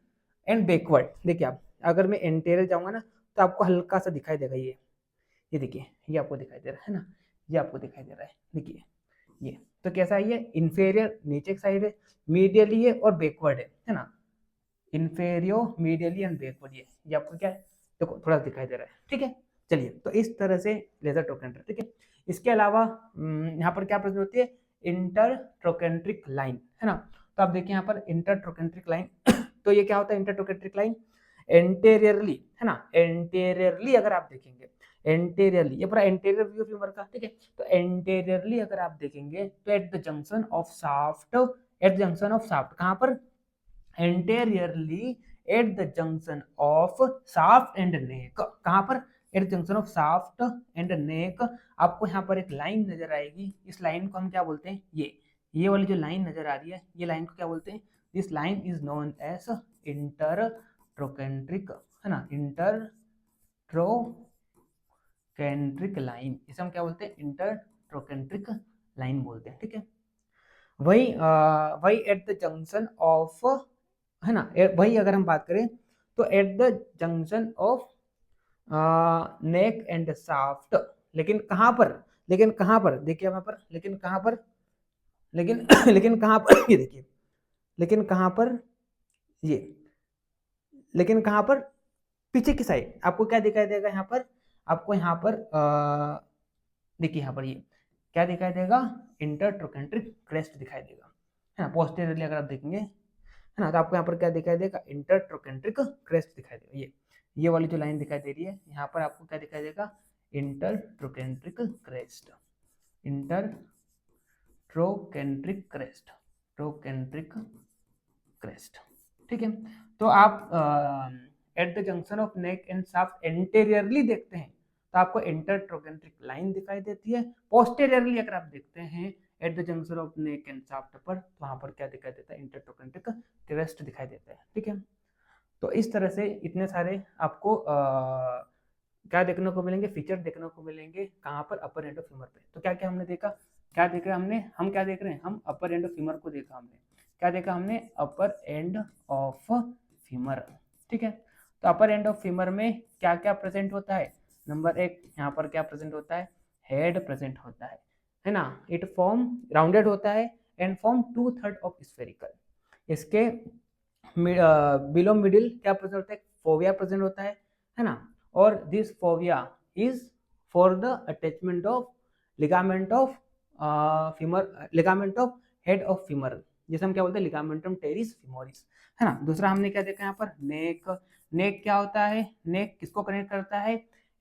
एंड बैकवर्ड। देखिए आप अगर मैं एंटेरियर जाऊंगा ना तो आपको हल्का सा दिखाई देगा ये देखिए ये आपको दिखाई दे रहा है ना, ये आपको दिखाई दे रहा है। देखिए ये तो कैसा है, ये इन्फेरियर नीचे की साइड है, मीडियली है और बैकवर्ड है ना, इन्फेरियो मीडियली एंड बैकवर्ड। ये आपको क्या है, देखो थोड़ा दिखाई दे रहा है। ठीक है, चलिए तो इस तरह से लेजर ट्रोकेंटर। ठीक है, इसके अलावा यहाँ पर क्या प्रेजेंट होती है, इंटर ट्रोकेंट्रिक लाइन, है ना। तो आप देखिए यहाँ पर इंटर ट्रोकेंट्रिक लाइन तो ये क्या होता है, इंटर ट्रोकेंट्रिक लाइन एंटेरियरली, है ना, एंटेरियरली अगर आप देखेंगे, एंटेरियरली ये पूरा एंटेरियर व्यू फीमर का। ठीक है, तो एंटेरियरली अगर आप देखेंगे तो at the junction of shaft, eight the junction of shaft कहां पर, anteriorly eight the junction of shaft and neck, कहां पर, eight the junction of shaft and neck आपको यहाँ पर एक लाइन नजर आएगी, इस लाइन को हम क्या बोलते हैं, ये वाली जो लाइन नजर आ रही है, ये लाइन को क्या बोलते हैं, this line is known as intertrochanteric, है ना, इंटरट्रोकेंट्रिक लाइन, इसे हम क्या बोलते हैं, इंटरट्रोकेंट्रिक लाइन बोलते हैं, ठीक है। वही एट द जंक्शन ऑफ, है ना, वही अगर हम बात करें तो at the junction of neck and shaft, लेकिन कहाँ पर, देखिए यहाँ पर, लेकिन कहाँ पर, लेकिन लेकिन कहाँ पर ये देखिए, लेकिन कहाँ पर ये, लेकिन कहाँ पर, पीछे की साइड आपको क्या दिखाई देगा, यहाँ पर आपको यहाँ पर देखिए यहाँ पर ये क्या दिखाई देगा, इंटरट्रोकेंट्रिक क्रेस्ट दिखाई देगा, है ना, पोस्टेरियरली अगर आप देखेंगे, है ना, तो आपको यहाँ पर क्या दिखाई देगा, इंटरट्रोकेंट्रिक क्रेस्ट दिखाई देगा, ये वाली जो लाइन दिखाई दे रही है, यहाँ पर आपको क्या दिखाई देगा, intertrochanteric crest, intertrochanteric crest, trochanteric crest, ठीक है। तो आप eight the junction of neck and shaft anteriorly देखते हैं तो आपको इंटरट्रोकेंट्रिक लाइन दिखाई देती है, पोस्टेरियरली अगर आप देखते हैं eight the junction of neck and shaft पर, तो वहां पर क्या दिखाई देता है, इंटरट्रोकेंट्रिक क्रेस्ट दिखाई देता है, ठीक है। तो इस तरह से इतने सारे आपको क्या देखने को मिलेंगे, फीचर देखने को मिलेंगे, कहाँ पर, अपर एंड ऑफ फीमर पे। तो क्या क्या हमने देखा, क्या देख रहे हैं हमने, हम क्या देख रहे हैं, हम अपर एंड ऑफ फीमर को देखा हमने, क्या देखा हमने, अपर एंड ऑफ फीमर, ठीक है। तो अपर एंड ऑफ फीमर में क्या क्या प्रेजेंट होता है, नंबर एक यहाँ पर क्या प्रेजेंट होता है, हेड प्रेजेंट होता है ना, इट फॉर्म राउंडेड होता है एंड फॉर्म 2/3 ऑफ स्फेरिकल, इसके बिलो मिडिल क्या प्रेजेंट होता है, फोविया प्रेजेंट होता है ना, और this fovea is for the attachment of ligament of femur, ligament of head of femur, जैसे हम क्या बोलते हैं, लिगामेंटम टेरिस फीमोरिस, है ना। दूसरा हमने क्या देखा यहाँ पर, नेक क्या होता है, नेक किसको कनेक्ट करता है,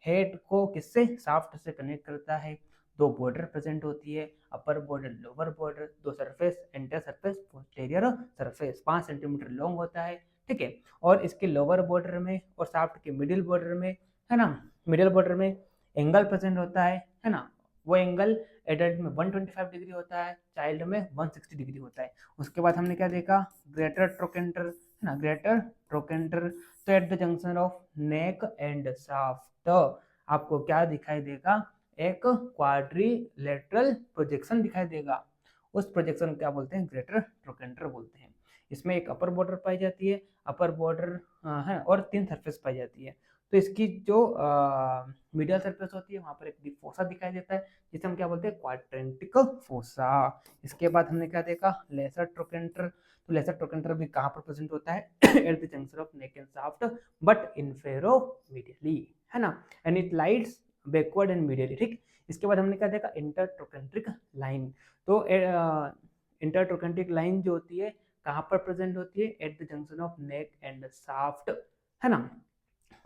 हेड को किससे, शाफ्ट से कनेक्ट करता है, दो बॉर्डर प्रेजेंट होती है, अपर बॉर्डर लोअर बॉर्डर, दो surface, enter surface posterior surface, 5 centimetre long होता है, ठीक है। और इसके लोअर बॉर्डर में और शाफ्ट के मिडिल बॉर्डर में, है ना, मिडिल बॉर्डर में एंगल प्रेजेंट होता है ना, वो एंगल एडल्ट में 125 डिग्री होता है, चाइल्ड में 160 डिग्री होता है। उसके बाद हमने क्या देखा, ग्रेटर ट्रोकेंटर, है ना, ग्रेटर ट्रोकेंटर, तो at the junction of neck and shaft आपको क्या दिखाई देगा, एक क्वाड्रिलेटरल प्रोजेक्शन दिखाई देगा, उस प्रोजेक्शन क्या बोलते हैं, ग्रेटर ट्रोकेंटर बोलते हैं। इसमें एक अपर बॉर्डर पाई जाती है, अपर बॉर्डर है, और 3 सरफेस पाई जाती है। तो इसकी जो मीडियल सरफेस होती है वहां पर एक डीप फोसा दिखाई देता है, जिसे हम क्या बोलते हैं, क्वाड्रेंटिक फोसा। इसके बाद हमने क्या देखा, लेसर ट्रोकेंटर, तो लेसर ट्रोकेंटर भी कहाँ पर प्रेजेंट होता है, at the junction of neck and shaft but inferomedially, है ना, and it lights backward and medially, ठीक। इसके बाद हमने क्या देखा, इंटरट्रोकेंट्रिक लाइन, तो इंटरट्रोकेंट्रिक लाइन जो होती है कहाँ पर प्रेजेंट होती है, at the junction of neck and shaft, है ना,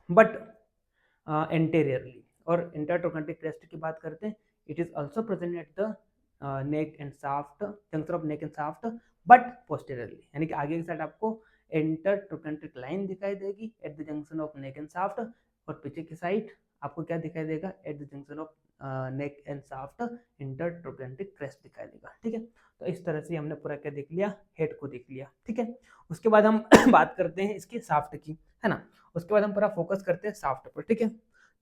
बट एंटीरियरली। और इंटरट्रोकेंट्रिक क्रेस्ट की बात करते हैं, it is also present at the neck and shaft, junction of neck and shaft but posteriorly, यानी कि आगे की साइड आपको इंटरट्रोकेंट्रिक लाइन दिखाई देगी at the junction of neck and shaft, और पीछे की साइड आपको क्या दिखाई देगा, at the junction of neck and shaft intertrochanteric crest दिखाई देगा, ठीक है। तो इस तरह से हमने पूरा क्या देख लिया, हेड को देख लिया, ठीक है। उसके बाद हम बात करते हैं इसकी शाफ्ट की, है ना, उसके बाद हम पूरा फोकस करते हैं शाफ्ट पर, ठीक है।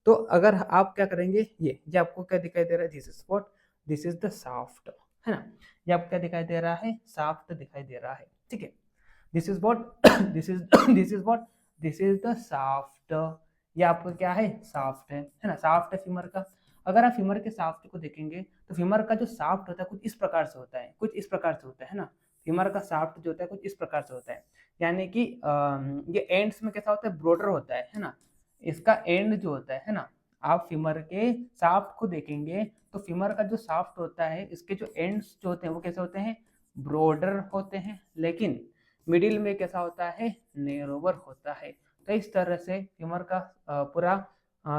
तो अगर आप क्या करेंगे, ये आपको क्या दिखाई दे रहा है, this is what, this is the shaft, है ना, ये आपको क्या दिखाई दे रहा है, शाफ्ट दिखाई दे रहा है, ठीक है। This is what this is what, this is the shaft, ये आपका क्या है, शाफ्ट है ना, शाफ्ट है फीमर का। अगर आप फीमर के शाफ्ट को देखेंगे तो फीमर का जो शाफ्ट होता है कुछ इस प्रकार से होता है, कुछ इस प्रकार से होता है ना, फीमर का शाफ्ट जो होता है कुछ इस प्रकार से होता है, यानी कि ये एंड्स में कैसा होता है, ब्रॉडर होता है ना, इसका एंड जो होता है ना, आप फीमर के शाफ्ट को देखेंगे तो फीमर का जो शाफ्ट होता है इसके जो एंड्स जो होते हैं वो कैसे होते हैं, ब्रॉडर होते हैं, लेकिन मिडिल में कैसा होता है, नैरोवर होता है। तो इस तरह से फीमर का पूरा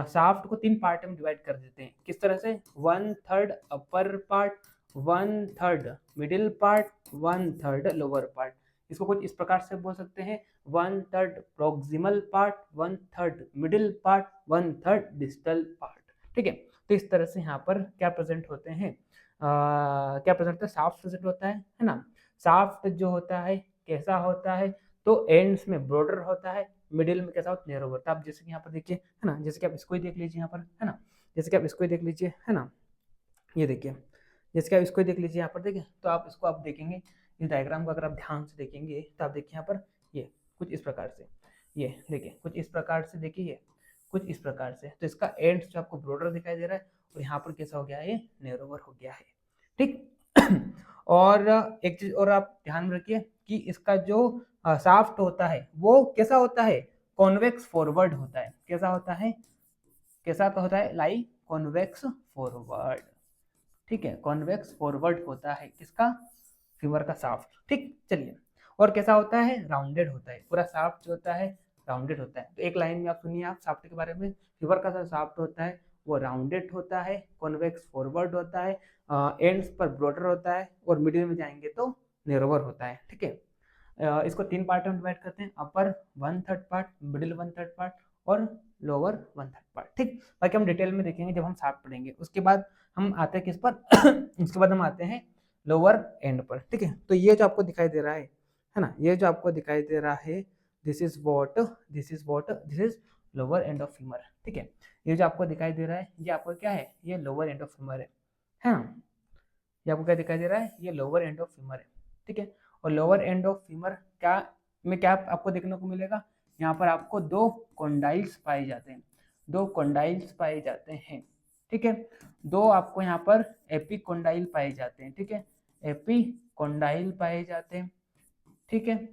शाफ्ट को 3 पार्ट में डिवाइड कर देते हैं, किस तरह से, 1/3 upper part, 1/3 middle part, 1/3 lower part, इसको कुछ इस प्रकार से बोल सकते हैं, 1/3 proximal part, 1/3 middle part, 1/3 distal part. ठीक है, तो इस तरह से यहाँ पर क्या प्रेजेंट होते हैं, क्या प्रेजेंट होता है, शाफ्ट प्रेजेंट होता है ना। शाफ्ट जो होता है कैसा होता है, तो एंड्स में ब्रॉडर होता है, मिडिल में कैसा होता है, नैरो होता है। आप जैसे कि यहाँ पर देखिए है ना, जैसे कि आप इसको ही देख लीजिए यहाँ पर है ना, जैसे कि आप इसको ही देख लीजिए है ना, ये देखिए, जैसे कि आप इसको ही देख लीजिए यहाँ पर देखिए, तो आप इसको आप देखेंगे इस डायग्राम को अगर आप ध्यान से देखेंगे तो आप देखिए यहाँ पर ये कुछ इस प्रकार से, ये देखिए कुछ इस प्रकार से, देखिए ये कुछ इस प्रकार से, तो इसका एंड्स जो आपको ब्रॉडर दिखाई दे रहा है और यहाँ पर कैसा हो गया है, ये नैरोवर हो गया है। ठीक और एक चीज और आप ध्यान में रखिए कि इसका जो शाफ्ट होता है वो कैसा होता है, कॉन्वेक्स फॉरवर्ड होता है। कैसा होता है, कैसा होता है, लाई कॉन्वेक्स फॉरवर्ड। ठीक है, कॉन्वेक्स फॉरवर्ड होता है किसका, फीवर का शाफ्ट। ठीक, चलिए, और कैसा होता है, राउंडेड होता है, पूरा शाफ्ट जो होता है राउंडेड होता है। तो एक लाइन में आप सुनिए आप शाफ्ट के बारे में, फीवर का जो शाफ्ट होता है वो राउंडेड होता है, कॉन्वेक्स फॉरवर्ड होता है, एंड्स पर ब्रॉडर होता है और मिडिल में जाएंगे तो नैरोवर होता है। ठीक है, इसको 3 पार्ट में डिवाइड करते हैं, अपर 1/3 पार्ट, मिडिल 1/3 पार्ट और लोअर 1/3 पार्ट। ठीक, बाकी हम डिटेल में देखेंगे जब हम शाफ्ट पढ़ेंगे। उसके बाद हम आते हैं किस पर उसके बाद हम आते हैं लोअर एंड पर। ठीक है, तो ये जो आपको दिखाई दे रहा है ना, ये जो आपको दिखाई दे रहा है, this is lower end of femur. ठीक है, ये जो आपको दिखाई दे रहा है ये आपको क्या है, ये लोअर एंड ऑफ फीमर है ना, ये आपको क्या दिखाई दे रहा है, ये लोअर एंड ऑफ फीमर है। ठीक है, और लोअर एंड ऑफ फीमर क्या में क्या आपको देखने को मिलेगा, यहाँ पर आपको 2 कॉन्डाइल्स पाए जाते हैं, 2 कॉन्डाइल्स पाए जाते हैं। ठीक है, 2 आपको यहाँ पर एपिकोंडाइल पाए जाते हैं। ठीक है, एपिकोंडाइल पाए जाते हैं। ठीक है,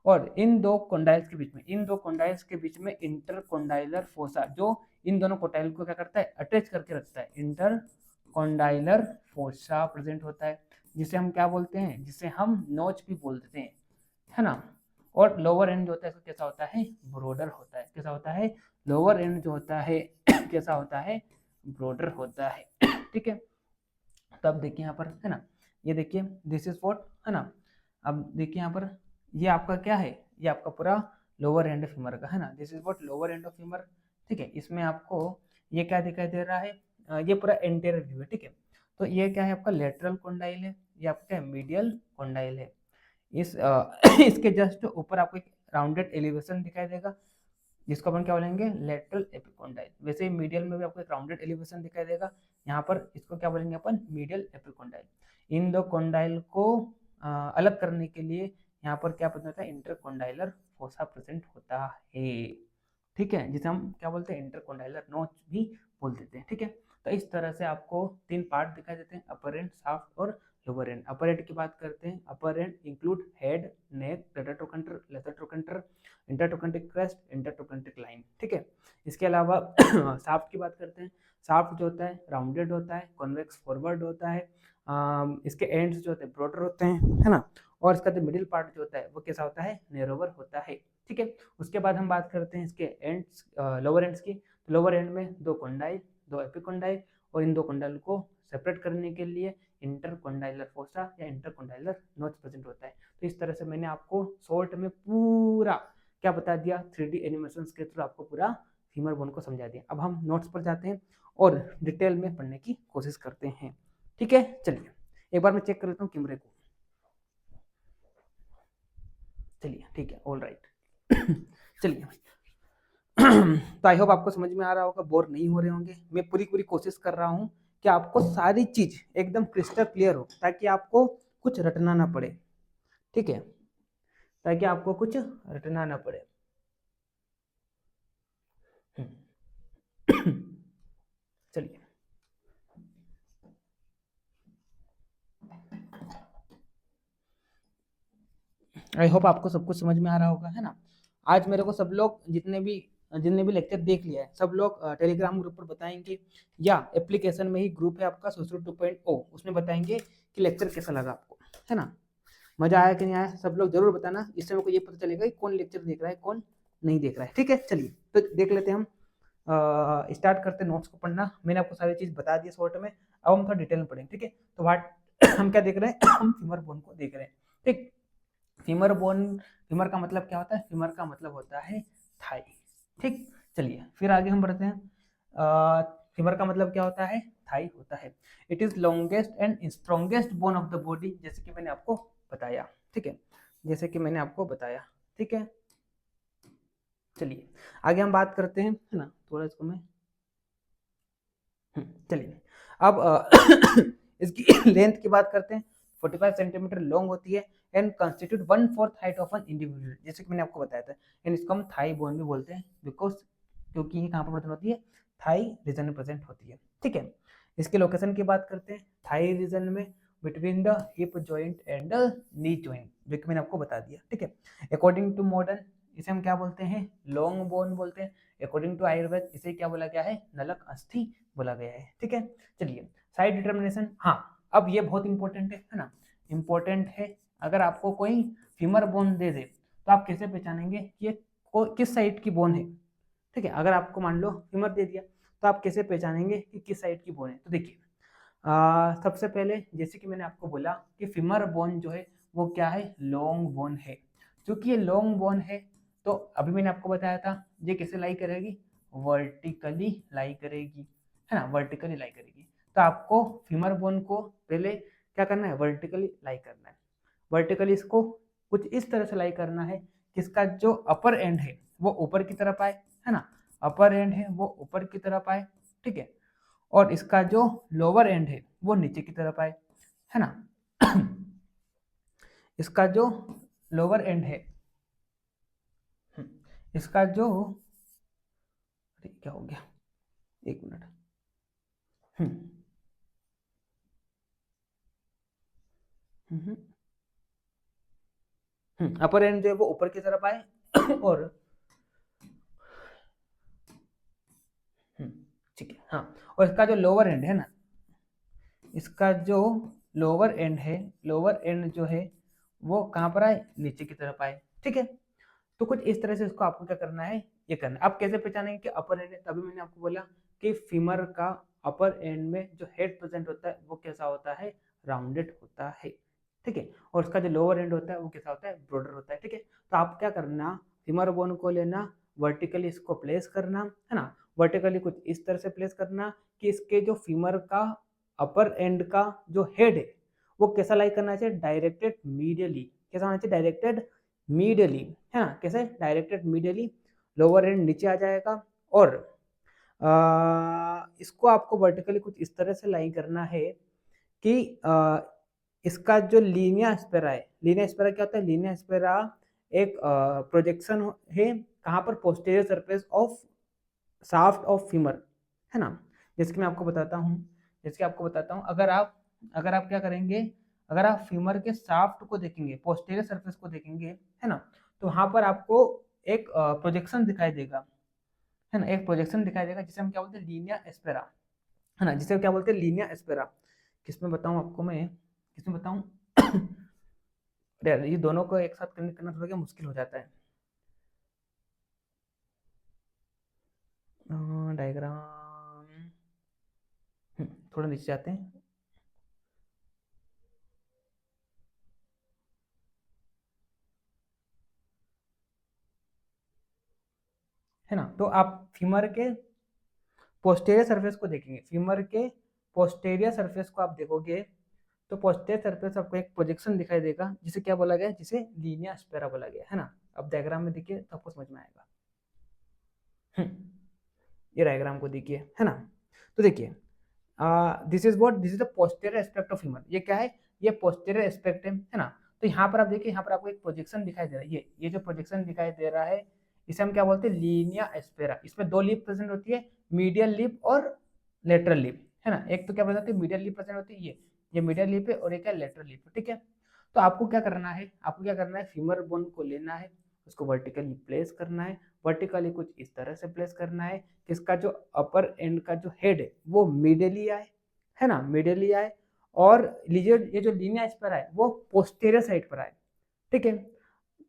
और इन 2 कॉन्डाइल्स के बीच में, इन 2 कॉन्डाइल्स के बीच में इंटरकॉन्डाइलर फोसा जो इन दोनों कॉन्डाइल को क्या करता है, अटैच करके रखता है, इंटरकॉन्डाइलर फोसा प्रेजेंट होता है, जिसे हम क्या बोलते हैं, जिसे हम नोच भी बोल देते हैं, है ना। और लोअर एंड जो होता है इसका कैसा होता है, ब्रॉडर होता है। कैसा होता है, लोअर एंड जो होता है कैसा होता है, ब्रॉडर होता है। ठीक है, तो अब देखिए यहाँ पर है ना, ये देखिए दिस इज व्हाट है ना, अब देखिए यहाँ पर ये आपका क्या है, ये आपका पूरा लोअर एंड फीमर का है ना, this is what lower end of femur. ठीक है, इसमें आपको ये क्या दिखाई दे रहा है, ये पूरा एंटीरियर व्यू है। ठीक है, तो ये क्या है आपका लेटरल कॉन्डाइल है, ये आपका क्या है, मीडियल कॉन्डाइल है। इस इसके जस्ट ऊपर आपको एक राउंडेड एलिवेशन दिखाई देगा जिसको अपन क्या बोलेंगे, लेटरल एपिकोंडाइल। वैसे ही मीडियल में भी आपको एक राउंडेड एलिवेशन दिखाई देगा, यहाँ पर इसको क्या बोलेंगे अपन, मीडियल एपिकोंडाइल। इन 2 कॉन्डाइल को अलग करने के लिए यहाँ पर क्या प्रेजेंट होता है, इंटरकॉन्डाइलर फोसा प्रेजेंट होता है। ठीक है, जिसे हम क्या बोलते हैं, इंटरकॉन्डाइलर नोच भी बोल देते हैं। ठीक है, तो इस तरह से आपको 3 पार्ट दिखाई देते हैं, अपर एंड, शाफ्ट और लोअर एंड। अपर एंड की बात करते हैं, upper end include head, neck, greater trochanter, lesser trochanter, intertrochanteric crest, intertrochanteric line. ठीक है, इसके अलावा शाफ्ट की बात करते हैं, शाफ्ट जो होता है राउंडेड होता है, कॉन्वेक्स फॉरवर्ड होता है, इसके एंड्स जो होते हैं ब्रॉडर होते हैं, है ना, और इसका जो मिडिल पार्ट जो होता है वो कैसा होता है, नैरोवर होता है। ठीक है, उसके बाद हम बात करते हैं इसके एंड्स, लोअर एंड्स की। तो लोअर एंड में 2 कॉन्डाइल, 2 एपिकोंडाइल, और इन 2 कॉन्डाइल को सेपरेट करने के लिए इंटरकॉन्डाइलर फोसा या इंटरकॉन्डाइलर नोच प्रेजेंट होता है। तो इस तरह से मैंने आपको शॉर्ट में पूरा क्या बता दिया, 3D एनिमेशंस के थ्रू आपको पूरा फीमर बोन को समझा दिया। अब हम नोट्स पर जाते हैं और डिटेल में पढ़ने की कोशिश करते हैं। ठीक है, चलिए एक बार मैं चेक कर लेता हूँ कैमरे को। चलिए ठीक है, ऑल राइट। चलिए तो आई होप आपको समझ में आ रहा होगा, बोर नहीं हो रहे होंगे। मैं पूरी कोशिश कर रहा हूँ कि आपको सारी चीज एकदम क्रिस्टल क्लियर हो, ताकि आपको कुछ रटना ना पड़े। ठीक है, ताकि आपको कुछ रटना ना पड़े। चलिए आई होप आपको सब कुछ समझ में आ रहा होगा, है ना। आज मेरे को सब लोग जितने भी लेक्चर देख लिया है, सब लोग टेलीग्राम ग्रुप पर बताएंगे, या एप्लीकेशन में ही ग्रुप है आपका सोशल 2.0, उसमें बताएंगे कि लेक्चर कैसा लगा आपको, है ना, मजा आया कि नहीं आया। सब लोग जरूर बताना, इससे मेरे को ये पता चलेगा कि कौन लेक्चर देख रहा है, कौन नहीं देख रहा है। ठीक है, चलिए तो देख लेते हैं हम, स्टार्ट करते हैं नोट्स को पढ़ना। मैंने आपको सारी चीज बता दी शॉर्ट में, अब हम थोड़ा डिटेल में पढ़ेंगे। ठीक है, तो वाट हम क्या देख रहे हैं, हम फीमर बोन को देख रहे हैं। ठीक, फीमर बोन, फीमर का मतलब क्या होता है? फीमर का मतलब होता है थाई। ठीक, चलिए फिर आगे हम बढ़ते हैं। फीमर का मतलब क्या होता है? थाई होता है। It is longest and strongest bone of the body, जैसे कि मैंने आपको बताया। ठीक है, जैसे कि मैंने आपको बताया। ठीक है, चलिए आगे हम बात करते हैं, है ना। थोड़ा इसको मैं चलिए अब इसकी लेंथ की बात करते हैं। 45 सेंटीमीटर लॉन्ग होती है and constitute 1/4 height of an individual, जैसे कि मैंने आपको बताया था। एंड इसको हम थाई बोन भी बोलते हैं, बिकॉज क्योंकि ये कहाँ पर प्रेजेंट होती है? थाई रीजन में प्रेजेंट होती है। ठीक है, इसके लोकेशन की बात करते हैं। थाई रीजन में between the hip joint and knee joint, जो कि मैंने आपको बता दिया। ठीक है, अकॉर्डिंग टू मॉडर्न इसे हम क्या बोलते हैं? लॉन्ग बोन बोलते हैं। अकॉर्डिंग टू आयुर्वेद इसे क्या बोला गया है? नलक अस्थि बोला गया है। ठीक है, चलिए साइड डिटर्मिनेशन। हाँ, अब ये बहुत इंपॉर्टेंट है ना, इंपॉर्टेंट है। अगर आपको कोई फीमर बोन दे दे तो आप कैसे पहचानेंगे कि ये किस साइड की बोन है? ठीक है, अगर आपको मान लो फीमर दे दिया तो आप कैसे पहचानेंगे कि किस साइड की बोन है? तो देखिए सबसे पहले जैसे कि मैंने आपको बोला कि फीमर बोन जो है वो क्या है? लॉन्ग बोन है। क्योंकि ये लॉन्ग बोन है तो अभी मैंने आपको बताया था ये कैसे लाई करेगी? वर्टिकली लाई करेगी, है ना, वर्टिकली लाई करेगी। तो आपको फीमर बोन को पहले क्या करना है? वर्टिकली लाई करना है। वर्टिकली इसको कुछ इस तरह से लाई करना है कि इसका जो अपर एंड है वो ऊपर की तरफ आए, है ना, अपर एंड है वो ऊपर की तरफ आए। ठीक है, और इसका जो लोअर एंड है वो नीचे की तरफ आए, है ना। इसका जो लोअर एंड है, इसका जो, अरे क्या हो गया, एक मिनट। अपर एंड जो है वो ऊपर की तरफ आए और ठीक है, हाँ, और इसका जो लोअर एंड है ना, इसका जो लोअर एंड है, लोअर एंड जो है वो कहाँ पर आए? नीचे की तरफ आए। ठीक है, तो कुछ इस तरह से इसको आपको क्या करना है? ये करना है। आप कैसे पहचानेंगे कि अपर एंड है? तभी मैंने आपको बोला कि फीमर का अपर एंड में जो हेड प्रेजेंट होता है वो कैसा होता है? राउंडेड होता है। ठीक है, और उसका जो लोअर एंड होता है वो कैसा होता है? ब्रॉडर होता है। ठीक है, तो आप क्या करना? फीमर बोन को लेना, वर्टिकली इसको प्लेस करना, है ना, वर्टिकली कुछ इस तरह से प्लेस करना कि इसके जो फीमर का अपर एंड का जो हेड है वो कैसा लाई करना चाहिए? Directed medially. कैसा होना चाहिए? डायरेक्टेड मीडियली, है ना। कैसे? डायरेक्टेड मीडियली, लोअर एंड नीचे आ जाएगा और इसको आपको वर्टिकली कुछ इस तरह से लाइन करना है कि इसका जो लीनिया एस्पेरा है, लीनिया एस्पेरा क्या होता है? लीनिया एस्पेरा एक प्रोजेक्शन है कहाँ पर? Posterior surface of shaft of femur, है ना। जैसे कि मैं आपको बताता हूँ, जैसे कि आपको बताता हूँ, अगर आप क्या करेंगे? अगर आप फीमर के शाफ्ट को देखेंगे, पोस्टीरियर सरफेस को देखेंगे, है ना, तो वहां पर आपको एक प्रोजेक्शन दिखाई देगा, है ना, एक प्रोजेक्शन दिखाई देगा जिसे हम क्या बोलते हैं? लीनिया एस्पेरा, है ना, जिसे क्या बोलते हैं? Linnaea aspera. किसमें बताऊं आपको मैं? किसमें बताऊं? ये दोनों को एक साथ कनेक्ट करना थोड़ा क्या मुश्किल हो जाता है। डायग्राम, थोड़ा नीचे जाते हैं, है ना। तो आप फीमर के पोस्टेरियर सरफेस को देखेंगे, फीमर के पोस्टेरियर सरफेस को आप देखोगे तो पोस्टेरियर सरफेस आपको एक प्रोजेक्शन दिखाई देगा जिसे क्या बोला गया? जिसे लीनिया एस्पेरा बोला गया, है ना। अब डायग्राम में देखिए तो आपको समझ में आएगा। ये डायग्राम को देखिए, है ना। तो देखिए this is the posterior aspect of femur. ये क्या है? ये पोस्टेरियर एस्पेक्ट है ना। तो यहाँ पर आप देखिए, यहाँ पर आपको एक प्रोजेक्शन दिखाई दे रहा है, ये जो प्रोजेक्शन दिखाई दे रहा है इसे हम क्या बोलते हैं? Linnaea aspera. इसमें दो लिप प्रेजेंट होती है, मीडियल लिप और लेटरल लिप, है ना। एक तो क्या प्रेजेंट होती है? मीडियल लिप प्रेजेंट होती है, ये मीडियल लिप है और एक है लेटरल लिप। ठीक है, तो आपको क्या करना है? आपको क्या करना है? फीमर बोन को लेना है, उसको वर्टिकली प्लेस करना है, वर्टिकली कुछ इस तरह से प्लेस करना है कि इसका जो अपर एंड का जो हेड है वो मिडली आए, है ना, मिडली आए, और लीजिए ये जो लीनिया एस्पेरा है वो पोस्टेरियर साइड पर आए। ठीक है,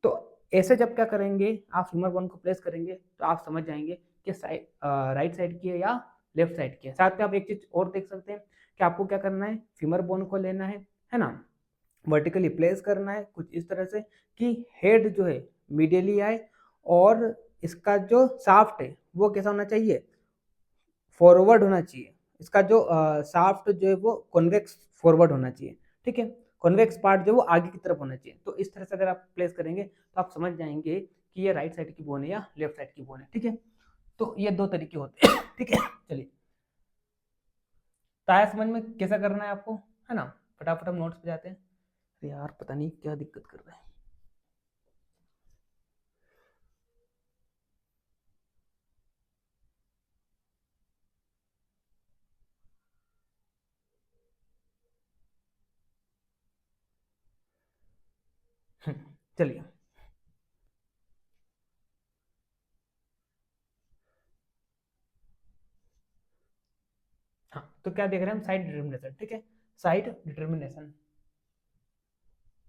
तो ऐसे जब क्या करेंगे? आप फीमर बोन को प्लेस करेंगे तो आप समझ जाएंगे कि साइड राइट साइड की है या लेफ्ट साइड की है। साथ में आप एक चीज और देख सकते हैं कि आपको क्या करना है? फीमर बोन को लेना है ना, वर्टिकली प्लेस करना है कुछ इस तरह से कि हेड जो है मीडियली आए और इसका जो शाफ्ट है वो कैसा होना चाहिए, फॉरवर्ड होना चाहिए। इसका जो शाफ्ट जो है वो कॉन्वेक्स फॉरवर्ड होना चाहिए, ठीक है। कॉन्वेक्स पार्ट जो वो आगे की तरफ होना चाहिए। तो इस तरह से अगर आप प्लेस करेंगे तो आप समझ जाएंगे कि ये राइट साइड की बोन है या लेफ्ट साइड की बोन है, ठीक है। तो ये दो तरीके होते हैं ठीक है। चलिए, तो आया समझ में कैसा करना है आपको, है ना। फटाफट हम नोट्स पे जाते हैं। अरे यार पता नहीं क्या दिक्कत कर रहा है। चलिए, हाँ तो क्या देख रहे हैं हम, साइड डिटर्मिनेशन, ठीक है। साइड डिटर्मिनेशन,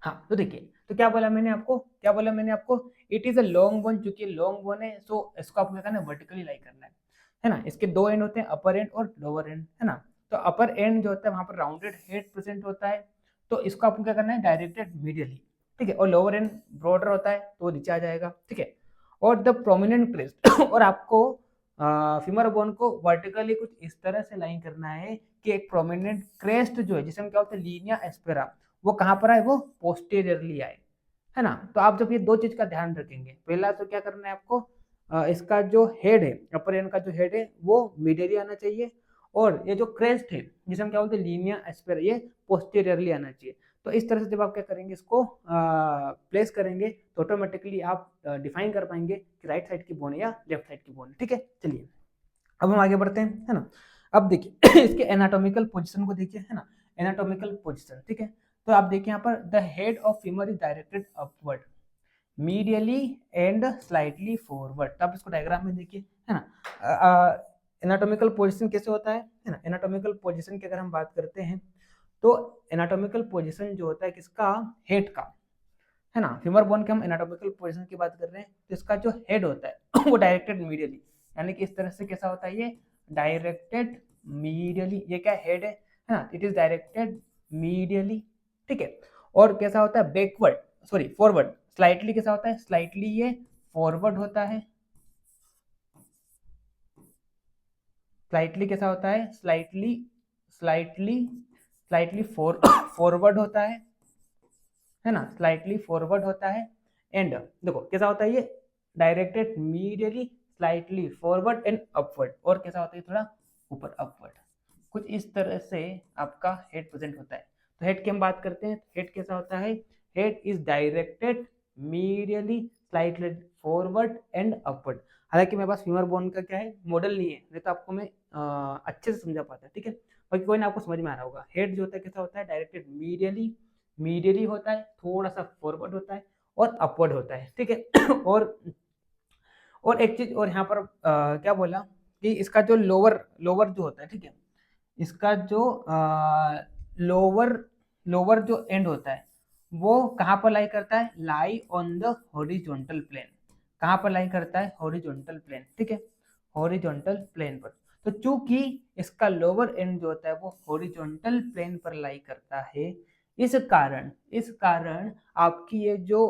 हाँ तो देखिए, तो क्या बोला मैंने आपको, it is a long bone, चूंकि लॉन्ग बोन है सो इसको आपको क्या करना है, वर्टिकली लाई करना है ना। इसके दो एंड होते हैं, अपर एंड और लोअर एंड, है ना। तो अपर एंड जो होता है वहां पर राउंडेड हेड प्रेजेंट होता है, तो इसको आपको क्या करना है, डायरेक्टेड मीडियली, ठीक है। और लोअर एंड ब्रॉडर होता है तो नीचे आ जाएगा, ठीक है। और द प्रोमिनेंट क्रेस्ट और आपको फीमर बोन को वर्टिकली कुछ इस तरह से लाइन करना है कि एक प्रोमिनेंट क्रेस्ट जो है, जिसे हम क्या बोलते हैं, लीनिया एस्पेरा, वो कहाँ पर आए, वो पोस्टीरियरली आए, है ना। तो आप जब ये दो चीज का ध्यान रखेंगे, पहला तो क्या करना है आपको, इसका जो हेड है, अपर एंड का जो हेड है वो मीडियली आना चाहिए, और ये जो क्रेस्ट है जिसे हम क्या बोलते हैं, लीनिया एस्पेरा, ये पोस्टीरियरली आना चाहिए। तो इस तरह से जब आप क्या करेंगे, इसको प्लेस करेंगे तो ऑटोमेटिकली आप डिफाइन कर पाएंगे कि राइट साइड की बोन है या लेफ्ट साइड की बोन है, ठीक है। चलिए, अब हम आगे बढ़ते हैं, है ना। अब देखिए इसके एनाटॉमिकल पोजीशन को देखिए, है ना, एनाटॉमिकल पोजीशन, ठीक है। तो आप देखिए यहाँ पर, the head of femur is directed upward medially and slightly forward. तो आप इसको डायग्राम में देखिए, है ना। एनाटॉमिकल पोजीशन कैसे होता है ना। एनाटॉमिकल पोजीशन की अगर हम बात करते हैं तो एनाटॉमिकल पोजीशन जो होता है किसका, हेड का, है ना। फीमर बोन के हम एनाटॉमिकल पोजीशन की बात कर रहे हैं, तो इसका जो हेड होता है वो डायरेक्टेड मीडियली, यानी कि इस तरह से कैसा होता है, ये डायरेक्टेड मीडियली, ये क्या हेड है ना, इट इज डायरेक्टेड मीडियली, ठीक है। और कैसा होता है, बैकवर्ड, सॉरी फॉरवर्ड, स्लाइटली कैसा होता है, स्लाइटली ये फॉरवर्ड होता है, स्लाइटली कैसा होता है, स्लाइटली स्लाइटली स्लाइटली फॉरवर्ड होता है ना, स्लाइटली फॉरवर्ड होता है। एंड देखो कैसा होता है, ये directed medially, slightly forward and upward, और कैसा होता है, थोड़ा ऊपर अपवर्ड, कुछ इस तरह से आपका हेड प्रेजेंट होता है। तो हेड की हम बात करते हैं, हेड कैसा होता है, head is directed medially, slightly forward and upward. हालांकि मेरे पास फीमर बोन का क्या है, मॉडल नहीं है, नहीं तो आपको मैं अच्छे से समझा पाता, ठीक है। बाकी कोई ना, आपको समझ में आ रहा होगा। हेड जो होता है कैसा होता है, डायरेक्टेड मीडियली, मीडियली होता है, थोड़ा सा फॉरवर्ड होता है और अपवर्ड होता है, ठीक है। और एक चीज और यहाँ पर क्या बोला कि इसका जो लोअर लोअर जो होता है, ठीक है, इसका जो लोअर लोअर जो एंड होता है वो कहाँ पर लाई करता है, lie on the horizontal plane. कहाँ पर लाई करता है, हॉरिजॉन्टल प्लेन, ठीक है, हॉरिजॉन्टल प्लेन पर। तो चूंकि इसका लोअर एंड जो होता है वो हॉरिजॉन्टल प्लेन पर लाई करता है, इस कारण आपकी ये जो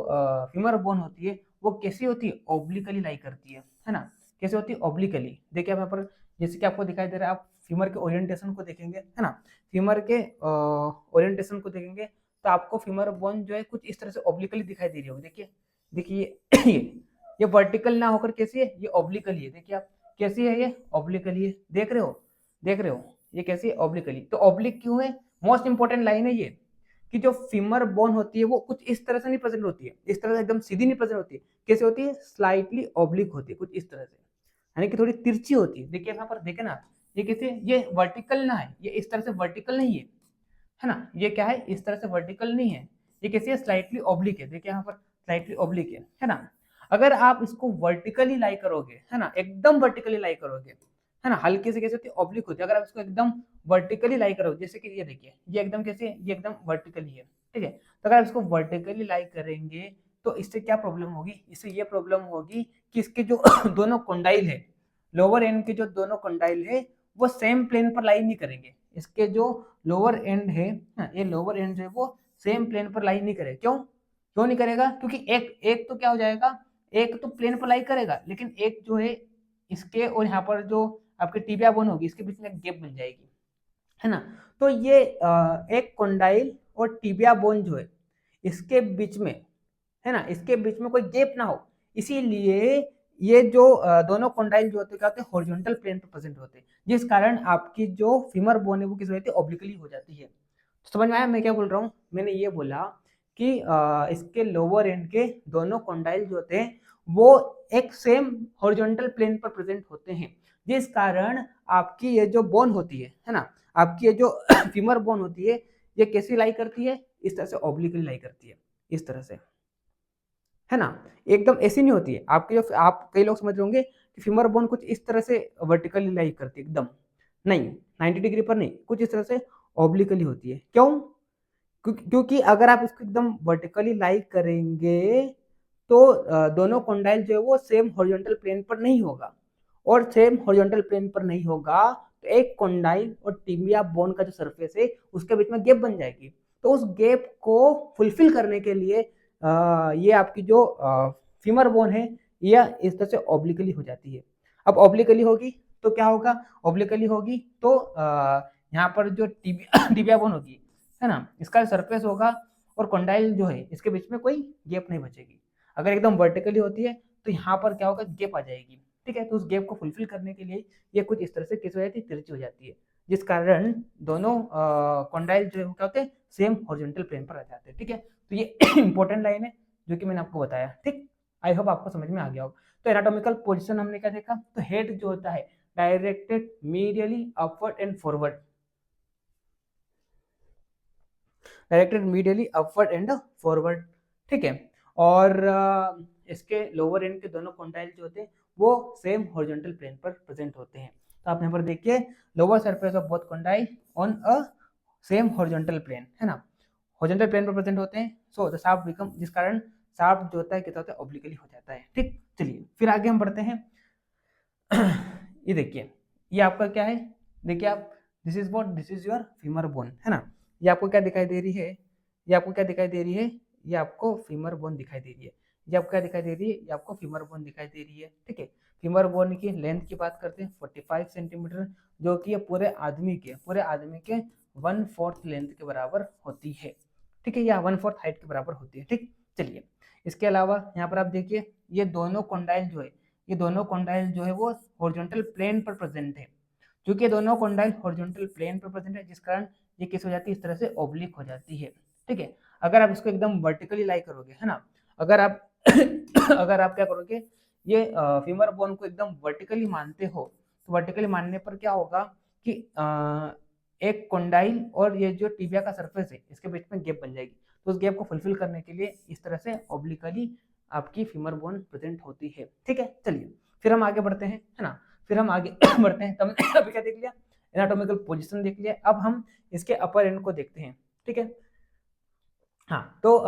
फीमर बोन होती है वो कैसी होती है, ओब्लिकली लाई करती है ना। कैसे होती है, ओब्लिकली। देखिए आप यहाँ पर जैसे कि आपको दिखाई दे रहा है, आप फीमर के ओरिएंटेशन को देखेंगे, है ना, फीमर के ओरिएंटेशन को देखेंगे तो आपको फीमर बोन जो है कुछ इस तरह से ओब्लिकली दिखाई दे रही होगी। देखिए देखिए ये वर्टिकल ना होकर कैसी है, ये ओब्लिकली है। देखिए आप कैसी है, ये ओब्लिकली है, देख रहे हो ये कैसी है, ओब्लिकली। तो ओब्लिक क्यों है, मोस्ट इंपॉर्टेंट लाइन है ये, कि जो फीमर बोन होती है वो कुछ इस तरह से नहीं प्रेजेंट होती है, इस तरह से एकदम सीधी नहीं प्रेजेंट होती है। कैसे होती है, स्लाइटली ऑब्लिक होती है, कुछ इस तरह से, यानी कि थोड़ी तिरछी होती है। देखिए यहाँ पर देखे ना, ये कैसे, ये वर्टिकल ना है, ये इस तरह से वर्टिकल नहीं है ना, ये क्या है, इस तरह से वर्टिकल नहीं है, ये कैसी है, स्लाइटली ऑब्लिक है। देखिए यहाँ पर स्लाइटली ऑब्लिक है ना। अगर आप इसको वर्टिकली लाई करोगे, है ना, एकदम वर्टिकली लाई करोगे, है ना, हल्के से कैसे होती है, ऑब्लिक होती है। अगर आप इसको एकदम वर्टिकली लाई करोगे, जैसे कि ये देखिए, ये एकदम कैसे, ये एकदम वर्टिकली है, ठीक है। तो अगर आप इसको वर्टिकली लाई करेंगे तो इससे क्या प्रॉब्लम होगी, इससे ये प्रॉब्लम होगी कि इसके जो दोनों कंडाइल है, लोअर एंड के जो दोनों कंडाइल है वो सेम प्लेन पर लाई नहीं करेंगे। इसके जो लोअर एंड है, ये लोअर एंड जो है वो सेम प्लेन पर लाई नहीं करेगा। क्यों नहीं करेगा? क्योंकि एक एक तो क्या हो जाएगा, एक तो प्लेन पर लाई करेगा, लेकिन एक जो है इसके और यहाँ पर जो आपकी टिबिया बोन होगी इसके बीच में गैप बन जाएगी, है ना। तो ये एक कॉन्डाइल और टिबिया बोन जो है इसके बीच में, है ना, इसके बीच में कोई गैप ना हो, इसीलिए ये जो दोनों कॉन्डाइल जो होते हैं क्या होते हैं, हॉरिजॉन्टल प्लेन पर प्रेजेंट होते हैं, जिस कारण आपकी जो फीमर बोन है वो किस होती है, ऑब्लिकली हो जाती है। तो समझ में आया मैं क्या बोल रहा हूँ? मैंने ये बोला कि इसके लोअर एंड के दोनों कॉन्डाइल जो होते हैं वो एक सेम हॉरिजॉन्टल प्लेन पर प्रेजेंट होते हैं, जिस कारण आपकी ये जो बोन होती है ना, आपकी ये जो फीमर बोन होती है ये कैसी लाई करती है, इस तरह से ऑब्लिकली लाई करती है, इस तरह से, है ना। एकदम ऐसी नहीं होती है आपके जो, आप कई लोग समझ रहे होंगे कि फीमर बोन कुछ इस तरह से वर्टिकली लाई करती है, एकदम नहीं, 90 डिग्री पर नहीं, कुछ इस तरह से ऑब्लिकली होती है। क्यों? क्योंकि अगर आप इसको एकदम वर्टिकली लाई करेंगे तो दोनों कॉन्डाइल जो है वो सेम हॉरिजॉन्टल प्लेन पर नहीं होगा, और सेम हॉरिजॉन्टल प्लेन पर नहीं होगा तो एक कॉन्डाइल और टिबिया बोन का जो सरफेस है उसके बीच में गैप बन जाएगी। तो उस गैप को फुलफिल करने के लिए ये आपकी जो फीमर बोन है यह इस तरह से ऑब्लिकली हो जाती है। अब ऑब्लिकली होगी तो क्या होगा, ऑब्लिकली होगी तो यहाँ पर जो टिबिया बोन होगी, है ना, इसका सरफेस होगा और कॉन्डाइल जो है इसके बीच में कोई गैप नहीं बचेगी। अगर एकदम वर्टिकली होती है तो यहाँ पर क्या होगा, गैप आ जाएगी, ठीक है। तो उस गैप को फुलफिल करने के लिए ये कुछ इस तरह से किस हो जाती है, तिरछी हो जाती है, जिस कारण दोनों कॉन्डाइल जो है क्या होते हैं, सेम हॉरिजॉन्टल प्लेन पर आ जाते हैं, ठीक है। तो ये इंपॉर्टेंट लाइन है जो कि मैंने आपको बताया, ठीक। आई होप आपको समझ में आ गया होगा। तो एनाटॉमिकल पोजीशन हमने क्या देखा, तो हेड जो होता है directed medially upward and forward, directed medially upward and forward, ठीक है। और इसके लोअर एंड के दोनों कॉन्डाइल जो होते हैं वो सेम हॉरिजॉन्टल प्लेन पर प्रेजेंट होते हैं। तो आप यहाँ पर देखिए, lower surface of both condyle on a same horizontal plane, है ना, हॉरिजॉन्टल प्लेन पर प्रेजेंट होते हैं। सो द शाफ्ट बिकम, जिस कारण शाफ्ट जो होता है कितना होता है, ऑब्लिकली हो जाता है, ठीक। चलिए फिर आगे हम बढ़ते हैं। ये देखिए, ये आपका क्या है, देखिए आप, this is what, this is your femur bone, है ना। ये आपको क्या दिखाई दे रही है, ये आपको क्या दिखाई दे रही है, ये आपको फीमर बोन दिखाई दे रही है। ये आपको क्या दिखाई दे रही है, ये आपको फीमर बोन दिखाई दे रही है, ठीक है। फीमर बोन की लेंथ की बात करते हैं 45 सेंटीमीटर, जो कि पूरे आदमी के 1/4 लेंथ के बराबर होती है, ठीक है, या 1/4 हाइट के बराबर होती है, ठीक। चलिए इसके अलावा यहाँ पर आप देखिए, ये दोनों कॉन्डाइल जो है, ये दोनों कॉन्डाइल जो है वो हॉरिजॉन्टल प्लेन पर प्रेजेंट है। क्योंकि ये दोनों कॉन्डाइल हॉरिजॉन्टल प्लेन पर प्रेजेंट है, जिस कारण ये किस हो जाती है, इस तरह से ऑब्लिक हो जाती है, ठीक है। अगर आप इसको एकदम वर्टिकली लाई करोगे, है ना, अगर आप अगर आप क्या करोगे, ये फीमर बोन को एकदम वर्टिकली मानते हो, तो वर्टिकली मानने पर क्या होगा कि एक कॉन्डाइल और ये जो टिबिया का सरफेस है इसके बीच में गैप बन जाएगी। तो उस गैप को फुलफिल करने के लिए इस तरह से ऑब्लिकली आपकी फीमर बोन प्रेजेंट होती है, ठीक है। चलिए फिर हम आगे बढ़ते हैं, है ना, फिर हम आगे बढ़ते हैं। तब अभी क्या देख लिया, एनाटॉमिकल पोजीशन देख लिया, अब हम इसके अपर एंड को देखते हैं, ठीक है। हाँ, तो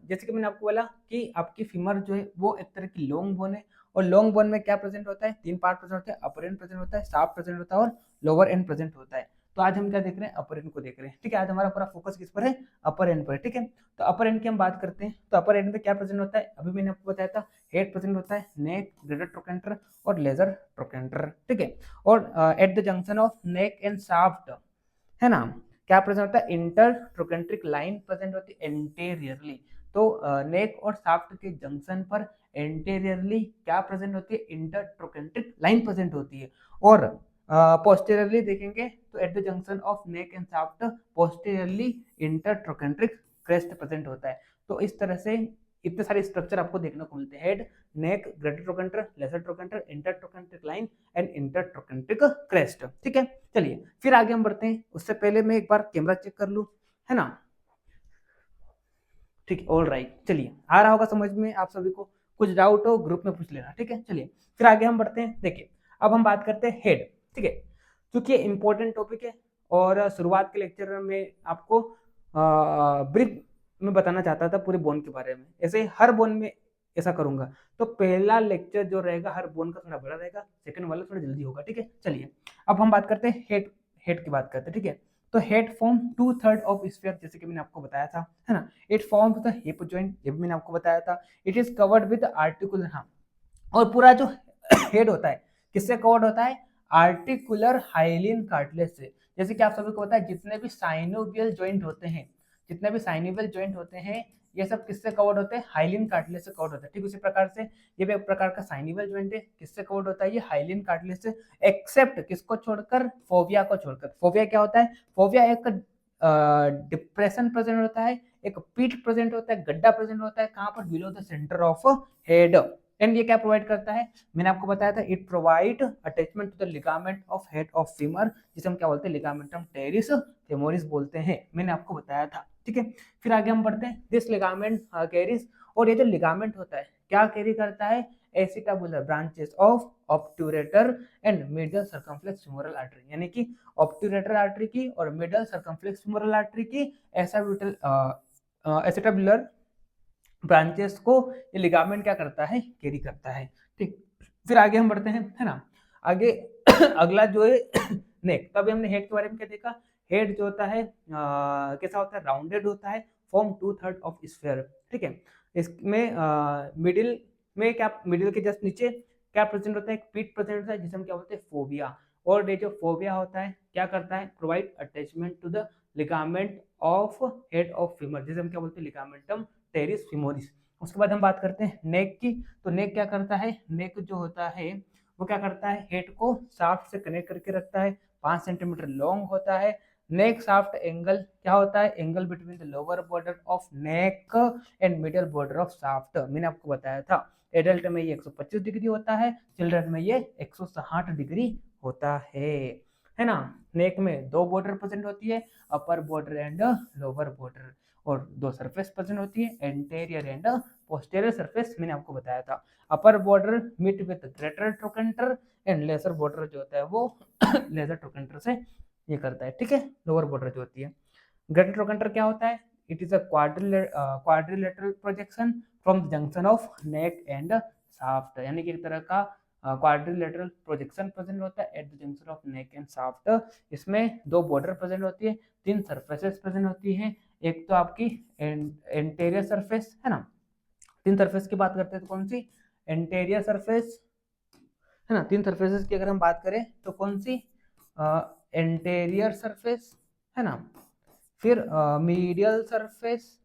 जैसे कि मैंने आपको बोला कि आपकी फीमर जो है वो एक तरह की लॉन्ग बोन है, और लॉन्ग बोन में क्या प्रेजेंट होता है, 3 पार्ट प्रेजेंट होता है, अपर एंड प्रेजेंट होता है, शाफ्ट प्रेजेंट होता है और लोअर एंड प्रेजेंट होता है। तो आज हम क्या देख रहे हैं, अपर एंड को देख रहे हैं, ठीक है। आज हमारा पूरा फोकस किस पर है, अपर एंड पर, ठीक है। तो अपर एंड की हम बात करते हैं, तो अपर एंड में क्या प्रेजेंट होता है, अभी मैंने आपको बताया था, हेड प्रेजेंट होता है, नेक, ग्रेटर ट्रोकेंटर और लेजर ट्रोकेंटर, ठीक है। और eight the junction of neck and shaft, है ना, क्या प्रेजेंट होता है, इंटर ट्रोकेंट्रिक लाइन प्रेजेंट होती है एंटेरियरली। तो नेक और शाफ्ट के जंक्शन पर एंटेरियरली क्या प्रेजेंट होती है, इंटर ट्रोकेंट्रिक लाइन प्रेजेंट होती है। और पोस्टेरियरली देखेंगे तो at the junction of neck and shaft posteriorly inter trochanteric crest present होता है। तो इस तरह से इतने सारे स्ट्रक्चर आपको देखने को मिलते हैं, head, neck, greater trochanter, lesser trochanter, inter trochanteric line and inter trochanteric crest, ठीक है। चलिए फिर आगे हम बढ़ते हैं, उससे पहले मैं एक बार कैमरा चेक कर लूं, है ना, ठीक है, ऑल राइट। चलिए आ रहा होगा समझ में आप सभी को, कुछ डाउट हो ग्रुप में पूछ लेना, ठीक है। चलिए फिर आगे हम बढ़ते हैं, देखिए अब हम बात करते हैं हेड, ठीक है, क्योंकि इंपॉर्टेंट टॉपिक है और शुरुआत के लेक्चर में आपको ब्रीफ में बताना चाहता था पूरे बोन के बारे में, ऐसे हर बोन में ऐसा करूंगा। तो पहला लेक्चर जो रहेगा हर बोन का थोड़ा बड़ा रहेगा, सेकंड वाला थोड़ा जल्दी होगा, ठीक है। चलिए अब हम बात करते हैं हेड, हेड की बात करते हैं, ठीक है। तो हेड फॉर्म 2/3 ऑफ स्फीयर, जैसे कि मैंने आपको बताया था, है ना। It forms the hip joint, ये भी मैंने आपको बताया था। It is covered with articular, हाँ, और पूरा जो हेड होता है किससे कवर्ड होता है, आर्टिकुलर हाइलिन कार्टिलेज से। जैसे कि आप सभी को पता है जितने भी साइनोवियल जॉइंट होते हैं, जितने भी साइनोवियल जॉइंट होते हैं, ये सब किससे कवर्ड होते हैं, हाइलिन कार्टिलेज से कवर्ड होता है। ठीक उसी प्रकार से ये भी एक प्रकार का साइनोवियल जॉइंट है, किससे कवर्ड होता है, ये हाइलिन कार्टिलेज से, एक्सेप्ट किसको छोड़कर, फोविया को छोड़कर। फोविया क्या होता है, फोविया एक डिप्रेशन प्रेजेंट होता है, एक पीठ प्रेजेंट होता है, गड्ढा प्रेजेंट होता है, कहां पर, below the centre of head. And ये क्या प्रोवाइड करता है, मैंने आपको बताया था, it provide attachment to the ligament of head of femur, जिसे हम क्या बोलते हैं, लिगामेंटम टेरिस फेमोरिस बोलते हैं, मैंने आपको बताया था। ठीक है, फिर आगे हम बढ़ते हैं, दिस लिगामेंट कैरीज, और ये जो लिगामेंट होता है क्या कैरी करता है, acetabular branches of obturator and middle circumflex femoral artery, यानी कि ऑब्ट्यूरेटर आर्टरी की और मिडल सर्कमफ्लेक्स फ्यूमरल आर्टरी की एसिटाबुलर ब्रांचेस को ये लिगामेंट क्या करता है, कैरी करता है। ठीक, फिर आगे हम बढ़ते हैं, है ना। आगे अगला जो है नेक, तभी हमने हेड के बारे में क्या देखा, हेड जो होता है कैसा होता है, राउंडेड होता है, फॉर्म 2/3 ऑफ स्फीयर। ठीक है, इसमें मिडिल में क्या, मिडिल के जस्ट नीचे क्या प्रेजेंट होता है, एक पीठ प्रेजेंट होता है, जिसे हम क्या बोलते हैं, फोबिया। और ये जो फोबिया होता है क्या करता है, provide attachment to the ligament of head of femur, जिसे हम क्या बोलते हैं, लिगामेंटम टेरिस फिमोरिस। उसके बाद हम बात करते हैं नेक की, तो नेक क्या करता है, नेक जो होता है वो क्या करता है, हेड को शाफ्ट से कनेक्ट करके रखता है, 5 सेंटीमीटर लॉन्ग होता है। नेक शाफ्ट एंगल क्या होता है, angle between the lower border of neck and middle border of shaft, मैंने आपको बताया था। एडल्ट में ये 125 डिग्री होता है, चिल्ड्रन में ये 160 डिग्री होता है ना। नेक में दो बॉर्डर प्रेजेंट होती है, upper border and lower border, और दो सरफेस प्रेजेंट होती है, एंटेरियर एंड पोस्टेरियर सरफेस, मैंने आपको बताया था। अपर बॉर्डर मिट with greater trochanter and lesser border जो होता है वो लेसर ट्रोकेंटर से ये करता है। ठीक है, लोअर बॉर्डर जो होती है, ग्रेटर ट्रोकेंटर क्या होता है, it is a quadrilateral projection from the junction of neck and shaft, यानी कि एक तरह का क्वाड्रिलेटरल प्रोजेक्शन प्रेजेंट होता है at the junction of neck and shaft. इसमें दो बॉर्डर प्रेजेंट होती है, तीन सरफेसेस प्रेजेंट होती है, एक तो आपकी एंटेरियर सरफेस, है ना। तीन सरफेस की बात करते हैं तो कौन सी, एंटेरियर सरफेस, है ना। तीन सरफेसेस की अगर हम बात करें तो कौन सी, एंटेरियर सरफेस, है ना, फिर मीडियल सरफेस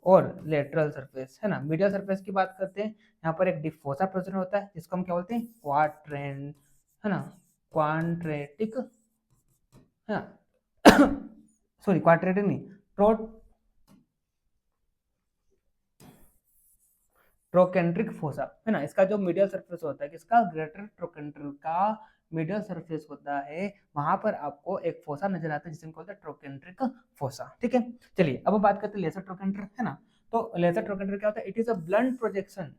और लेटरल सरफेस, है ना। मीडियल सरफेस की बात करते हैं, यहाँ पर एक डिफोसा प्रेजेंट होता है, जिसको हम क्या बोलते हैं, क्वाड्रेंट, है ना, क्वाड्रेटिक, है ना सॉरी क्वाड्रेटिक नहीं, ट्रोकेंट्रिक फोसा, है ना। इसका जो मीडियल सरफेस होता है, किसका, ग्रेटर ट्रोकेंटर का मीडियल सरफेस होता है, वहां पर आपको एक फोसा नजर आता है, जिसे हम बोलते हैं ट्रोकेंट्रिक फोसा। ठीक है, चलिए अब बात करते हैं लेसर ट्रोकेंटर, है ना। तो लेसर ट्रोकेंटर क्या होता है, it is a blunt projection,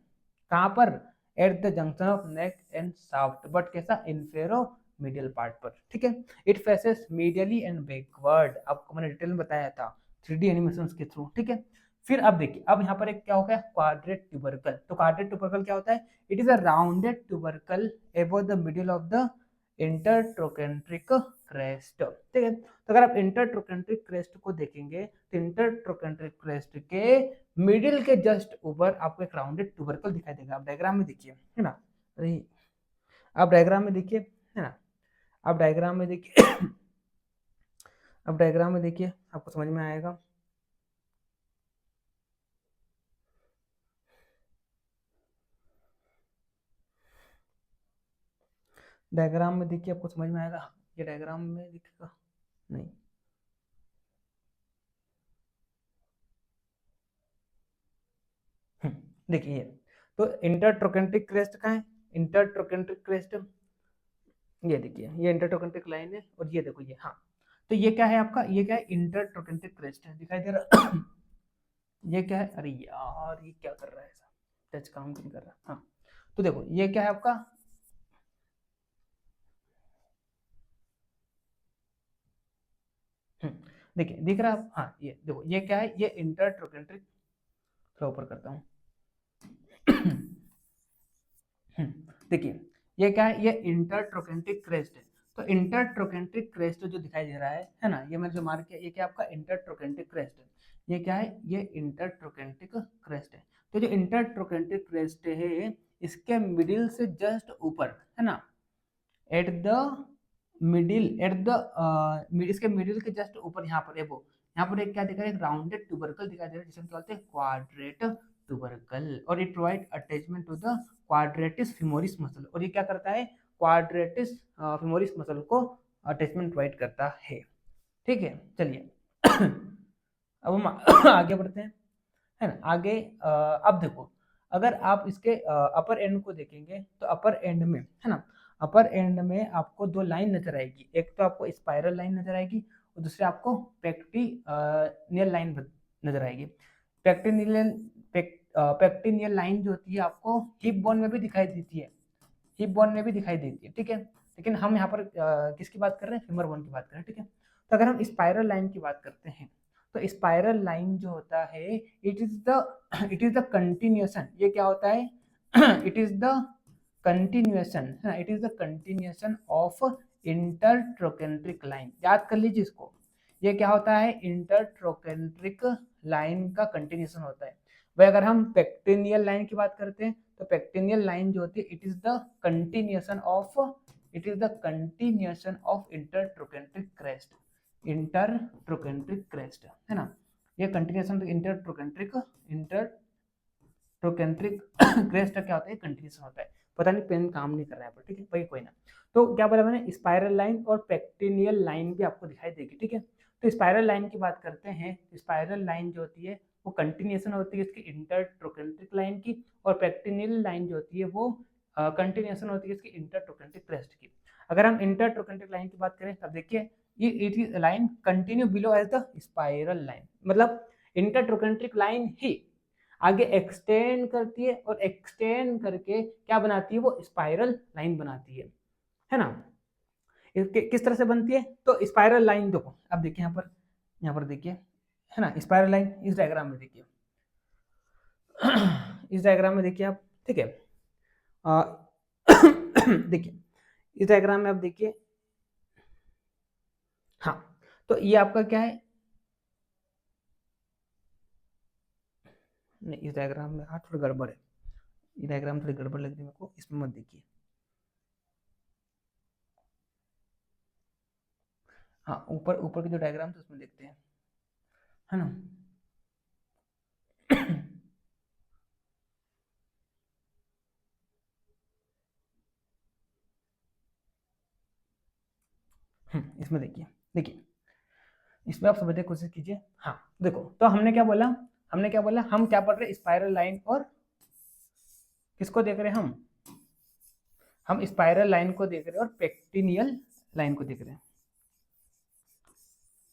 कहां पर, eight the junction of neck and shaft, but कैसा, इन्फेरो मीडियल पार्ट पर। ठीक है, it faces medially and backward, आपको मैंने डिटेल में बताया था 3D एनिमेशन के थ्रू। ठीक है, फिर अब देखिए, अब यहाँ पर एक क्या हो गया, क्वाड्रेट ट्यूबरकल। तो क्वाड्रेट ट्यूबरकल क्या होता है, it is a rounded tubercle above the middle of the intertrochanteric crest. ठीक है, तो अगर आप इंटरट्रोकेंट्रिक क्रेस्ट को देखेंगे तो इंटरट्रोकेंट्रिक क्रेस्ट के मिडिल के जस्ट ऊपर आपको एक राउंडेड ट्यूबरकल दिखाई देगा। आप डायग्राम में देखिए, है ना, आप डायग्राम में देखिए, है ना, आप डायग्राम में देखिए अब डायग्राम में देखिए, आपको समझ में आएगा। डायग्राम में देखिए, आपको समझ में आएगा, ये डायग्राम में दिखेगा नहीं, देखिए तो इंटरट्रोकेंट्रिक क्रेस्ट का है, इंटरट्रोकेंट्रिक क्रेस्ट, ये देखिए ये इंटरट्रोकेंट्रिक लाइन है, और ये देखो ये, हाँ, तो ये क्या है आपका, ये क्या है, इंटरट्रोकेंट्रिक क्रेस्ट है, दिखाई दे रहा ये क्या है, अरे यार ये क्या कर रहा है ऐसा, टच काम नहीं कर रहा, हाँ, तो देखो ये क्या है आपका, देखिए दिख रहा है, हाँ ये देखो ये क्या है, ये इंटरट्रोकेंट्रिक, थोड़ा ऊपर करता हूँ देखिए ये क्या है, ये इंटरट्रोकेंट्रिक क्रेस्ट है। तो इंटरट्रोकेंट्रिक क्रेस्ट जो दिखाई दे रहा है ना, ये मैंने जो मार्क किया, ये क्या आपका इंटरट्रोकेंट्रिक क्रेस्ट है। ये क्या है, ये इंटरट्रोकेंट्रिक क्रेस्ट है। तो जो इंटरट्रोकेंट्रिक क्रेस्ट है, इसके मिडिल से जस्ट ऊपर है ना, एट द मिडिल, इसके मिडिल के जस्ट ऊपर यहाँ पर वो, यहाँ पर एक क्या दिखा रहा है, एक राउंडेड ट्यूबरकल दिखाई दे रहा है, जिसे हम क्या बोलते हैं, क्वाड्रेट ट्यूबरकल। और it provide attachment to the quadratus femoris muscle, और ये क्या करता है, क्वाड्रेटिस फिमोरिस मसल को अटैचमेंट प्रोवाइड करता है। ठीक है, चलिए अब हम आगे बढ़ते हैं, है ना। आगे अब देखो, अगर आप इसके अपर एंड को देखेंगे तो अपर एंड में, है ना, अपर एंड में आपको दो लाइन नजर आएगी, एक तो आपको स्पाइरल लाइन नजर आएगी और दूसरे आपको पेक्टिनियल लाइन नजर आएगी। पेक्टिनियल लाइन जो होती है आपको हिप बोन में भी दिखाई देती है, हिप बोन में भी दिखाई देती है, ठीक है। लेकिन हम यहाँ पर किसकी बात कर रहे हैं, फीमर बोन की बात कर रहे हैं, ठीक है। तो अगर हम स्पाइरल लाइन की बात करते हैं, तो स्पाइरल लाइन जो होता है, इट इज द कंटिन्यूएशन, ये क्या होता है, it is the continuation, it is the continuation of intertrochanteric line. याद कर लीजिए इसको, ये क्या होता है, इंटरट्रोकेंट्रिक लाइन का कंटिन्यूएशन होता है। वही अगर हम पेक्टिनियल लाइन की बात करते हैं, तो पेक्टिनियल लाइन जो होती है, it is the continuation of intertrochanteric crest, intertrochanteric crest, है ना। ये कंटिन्यूएशन इंटरट्रोकेंट्रिक क्रेस्ट का क्या होता है, कंटिन्यूएशन होता है। पता नहीं पेन काम नहीं कर रहा है पर, ठीक है भाई, कोई ना। तो क्या बोला मैंने, स्पाइरल लाइन और पेक्टिनियल लाइन भी आपको दिखाई देगी, ठीक है। तो स्पाइरल लाइन की बात करते हैं, स्पाइरल लाइन जो होती है वो कंटिन्यूएशन होती है इसकी इंटरट्रोकेंट्रिक लाइन की, और पेक्टिनियल लाइन जो होती है वो कंटिन्यूएशन होती है इसकी इंटरट्रोकेंट्रिक क्रेस्ट की। अगर हम इंटरट्रोकेंट्रिक लाइन की बात करें, तब देखिए ये it is line continue below as the spiral line, मतलब इंटरट्रोकेंट्रिक लाइन ही आगे एक्सटेंड करती है और एक्सटेंड करके क्या बनाती है, वो स्पाइरल लाइन बनाती है ना। किस तरह से बनती है, तो स्पाइरल लाइन देखो, अब देखिए यहाँ पर देखिए, है ना, स्पाइरल लाइन इस डायग्राम में देखिए, इस डायग्राम में देखिए आप, ठीक है। देखिए इस डायग्राम में आप देखिए, हाँ, तो ये आपका क्या है, नहीं इस डायग्राम में हाँ थोड़ी गड़बड़ है, ये डायग्राम थोड़ी गड़बड़ लग रही है मेरे को, इसमें मत देखिए। हाँ, ऊपर ऊपर के जो डायग्राम थे उसमें देखते हैं, है ना। इसमें देखिए, देखिए इसमें आप समझने की कोशिश कीजिए। हाँ देखो, तो हमने क्या बोला, हम क्या पढ़ रहे, स्पाइरल लाइन और किसको देख रहे हैं, हम स्पाइरल लाइन को देख रहे हैं और पेक्टिनियल लाइन को देख रहे हैं,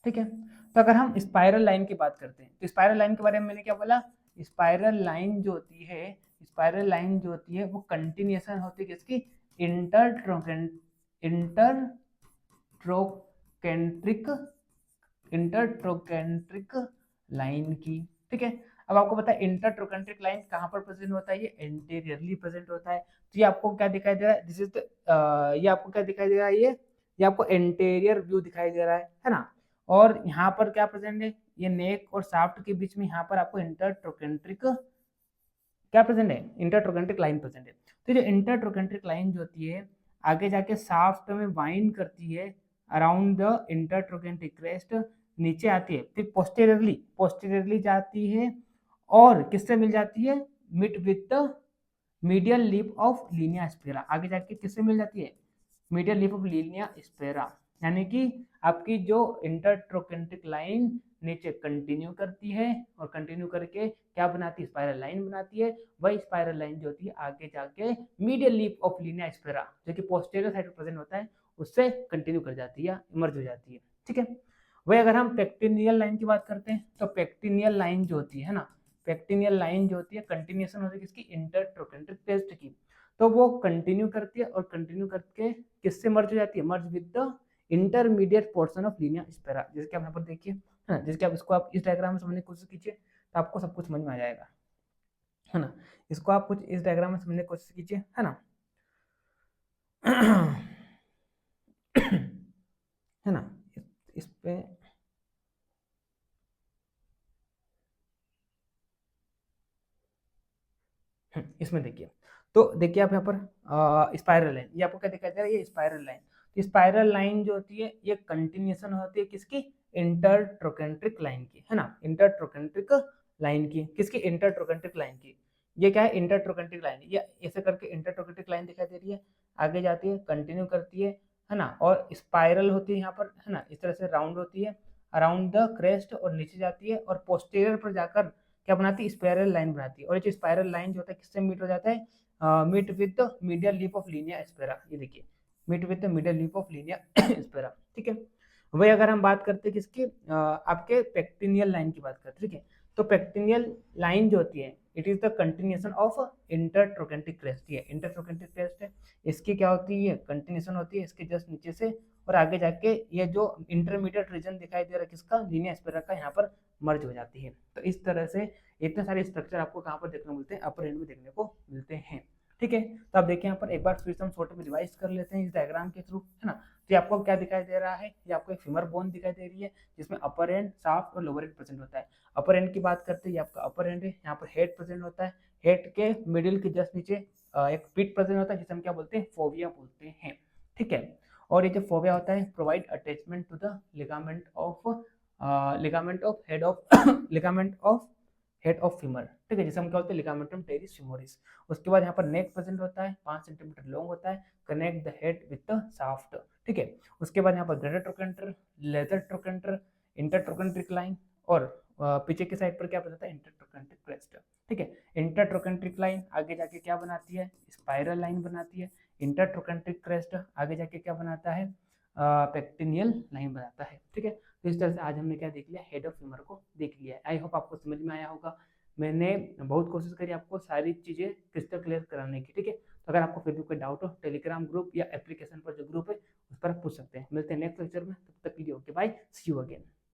ठीक है। तो अगर हम स्पाइरल लाइन की बात करते हैं, तो स्पाइरल लाइन के बारे में मैंने क्या बोला, स्पाइरल लाइन जो होती है वो कंटिन्यूएशन होती है किसकी, इंटरट्रोकेंट्रिक लाइन की, ठीक है। अब आपको पता है इंटरट्रोकेंट्रिक लाइन कहाँ पर प्रेजेंट होता है, ये एंटीरियरली प्रेजेंट होता है। तो ये आपको क्या दिखाई दे रहा है, दिस इज ये आपको क्या दिखाई दे रहा है, ये आपको एंटीरियर व्यू दिखाई दे रहा है ना। और यहाँ पर क्या प्रेजेंट है, ये नेक और शाफ्ट के बीच में यहाँ पर आपको इंटरट्रोकेंट्रिक क्या प्रेजेंट है, इंटरट्रोकेंट्रिक लाइन प्रेजेंट है। तो जो इंटरट्रोकेंट्रिक लाइन जो होती है आगे जाके शाफ्ट में वाइंड करती है अराउंड द इंटरट्रोकेंट्रिक क्रेस्ट, नीचे आती है, फिर पोस्टेरियरली जाती है और किससे मिल जाती है, mid with the medial lip of linea aspera, आगे जाके किससे मिल जाती है, medial lip of linea aspera. यानी कि आपकी जो इंटरट्रोकेंट्रिक लाइन नीचे कंटिन्यू करती है और कंटिन्यू करके क्या बनाती है, स्पाइरल लाइन बनाती है। वही स्पाइरल लाइन जो होती है आगे जाके मीडियल लिप ऑफ लीनिया स्पेरा जो कि पोस्टीरियर साइड प्रेजेंट होता है उससे कंटिन्यू कर जाती है, इमर्ज हो जाती है, ठीक है। वही अगर हम पेक्टिनियल लाइन की बात करते हैं, तो पेक्टिनियल लाइन जो होती है ना, पेक्टिनियल लाइन जो होती है कंटिन्यूएशन होती है किसकी, इंटरट्रोकेंट्रिक क्रेस्ट की। तो वो कंटिन्यू करती है और कंटिन्यू करके किससे मर्ज हो जाती है, merge with the intermediate portion of linea aspera, जैसे कि आप यहाँ पर देखिए, है ना, जैसे आप इसको आप इस डायग्राम में समझने की कोशिश कीजिए तो आपको सब कुछ समझ में आ जाएगा, है ना। इसको आप कुछ इस डायग्राम में समझने की कोशिश कीजिए, है ना। है ना। इस पे इसमें देखिए, तो देखिए आप यहाँ पर स्पाइरल लाइन, ये आपको क्या दिखाई दे रहा है, ये स्पाइरल लाइन। स्पाइरल लाइन जो होती है ये कंटिन्यूएशन होती है किसकी, इंटरट्रोकेंट्रिक लाइन की, है ना, इंटरट्रोकेंट्रिक लाइन की, किसकी, इंटरट्रोकेंट्रिक लाइन की। ये क्या है, इंटरट्रोकेंट्रिक लाइन, ये ऐसे करके इंटरट्रोकेंट्रिक लाइन दिखाई दे रही है, आगे जाती है, कंटिन्यू करती है ना, और स्पाइरल होती है यहाँ पर, है ना, इस तरह से राउंड होती है अराउंड द क्रेस्ट और नीचे जाती है और पोस्टीरियर पर जाकर क्या बनाती है, स्पाइरल लाइन बनाती है। और ये जो स्पाइरल लाइन जो होता है किससे मीट हो जाता है, meet with the medial leaf of linea aspera, ये देखिए, meet with the medial leaf of linea aspera, ठीक है। वही अगर हम बात करते हैं किसकी, आपके पेक्टिनियल लाइन की बात करते हैं, ठीक है। तो पेक्टिनियल लाइन जो होती है it is the continuation of intertrochanteric crest, ये इंटरट्रोकेंटिक क्रेस्ट है, इसकी क्या होती है, कंटिन्यूएशन होती है इसके जस्ट नीचे से, और आगे जाके ये जो इंटरमीडिएट रीजन दिखाई दे रहा है किसका, लीनिया एस्पेरा का, यहाँ पर मर्ज हो जाती है। तो इस तरह से इतने सारे स्ट्रक्चर आपको कहाँ पर देखने को मिलते हैं, अपर एंड में देखने को मिलते हैं, ठीक है। तो आप देखिए यहाँ पर एक बार फिर से हम छोटे में रिवाइज कर लेते हैं इस डायग्राम के थ्रू, है ना। तो आपको क्या दिखाई दे रहा है, ये आपको एक फीमर बोन दिखाई दे रही है जिसमें अपर एंड, शाफ्ट और लोअर एंड प्रेजेंट होता है। अपर एंड की बात करते हैं, ये आपका अपर एंड है, यहाँ पर हेड प्रेजेंट होता है, हेड के मिडिल के जस्ट नीचे एक पीठ प्रेजेंट होता है जिसे हम क्या बोलते हैं, फोविया बोलते हैं, ठीक है। और ये जो फोविया होता है provide attachment to the ligament of head of ligament of head of femur, ठीक है, जिसे हम क्या बोलते हैं, लिगामेंटम टेरिस फीमोरिस। उसके बाद यहाँ पर नेक प्रेजेंट होता है, 5 सेंटीमीटर लॉन्ग होता है, connect the head with the shaft, ठीक है। उसके बाद यहाँ पर greater trochanter, lesser trochanter, intertrochanteric line, और पीछे की साइड पर क्या बताता है, इंटरट्रोकेंट्रिक क्रेस्ट, ठीक है। इंटरट्रोकेंट्रिक लाइन आगे जाके क्या बनाती है, स्पाइरल लाइन बनाती है। इंटरट्रोकेंट्रिक क्रेस्ट आगे जाके क्या बनाता है, पेक्टिनियल लाइन बनाता है, ठीक है। तो इस तरह से आज हमने क्या देख लिया, हेड ऑफ फीमर को देख लिया है। आई होप आपको समझ में आया होगा। मैंने बहुत कोशिश करी आपको सारी चीज़ें क्रिस्टल क्लियर कराने की, ठीक है। तो अगर आपको फिर भी कोई डाउट हो, टेलीग्राम ग्रुप या एप्लीकेशन पर जो ग्रुप है उस पर पूछ सकते हैं। मिलते हैं नेक्स्ट लेक्चर में, तब तक के लिए okay bye, see you again.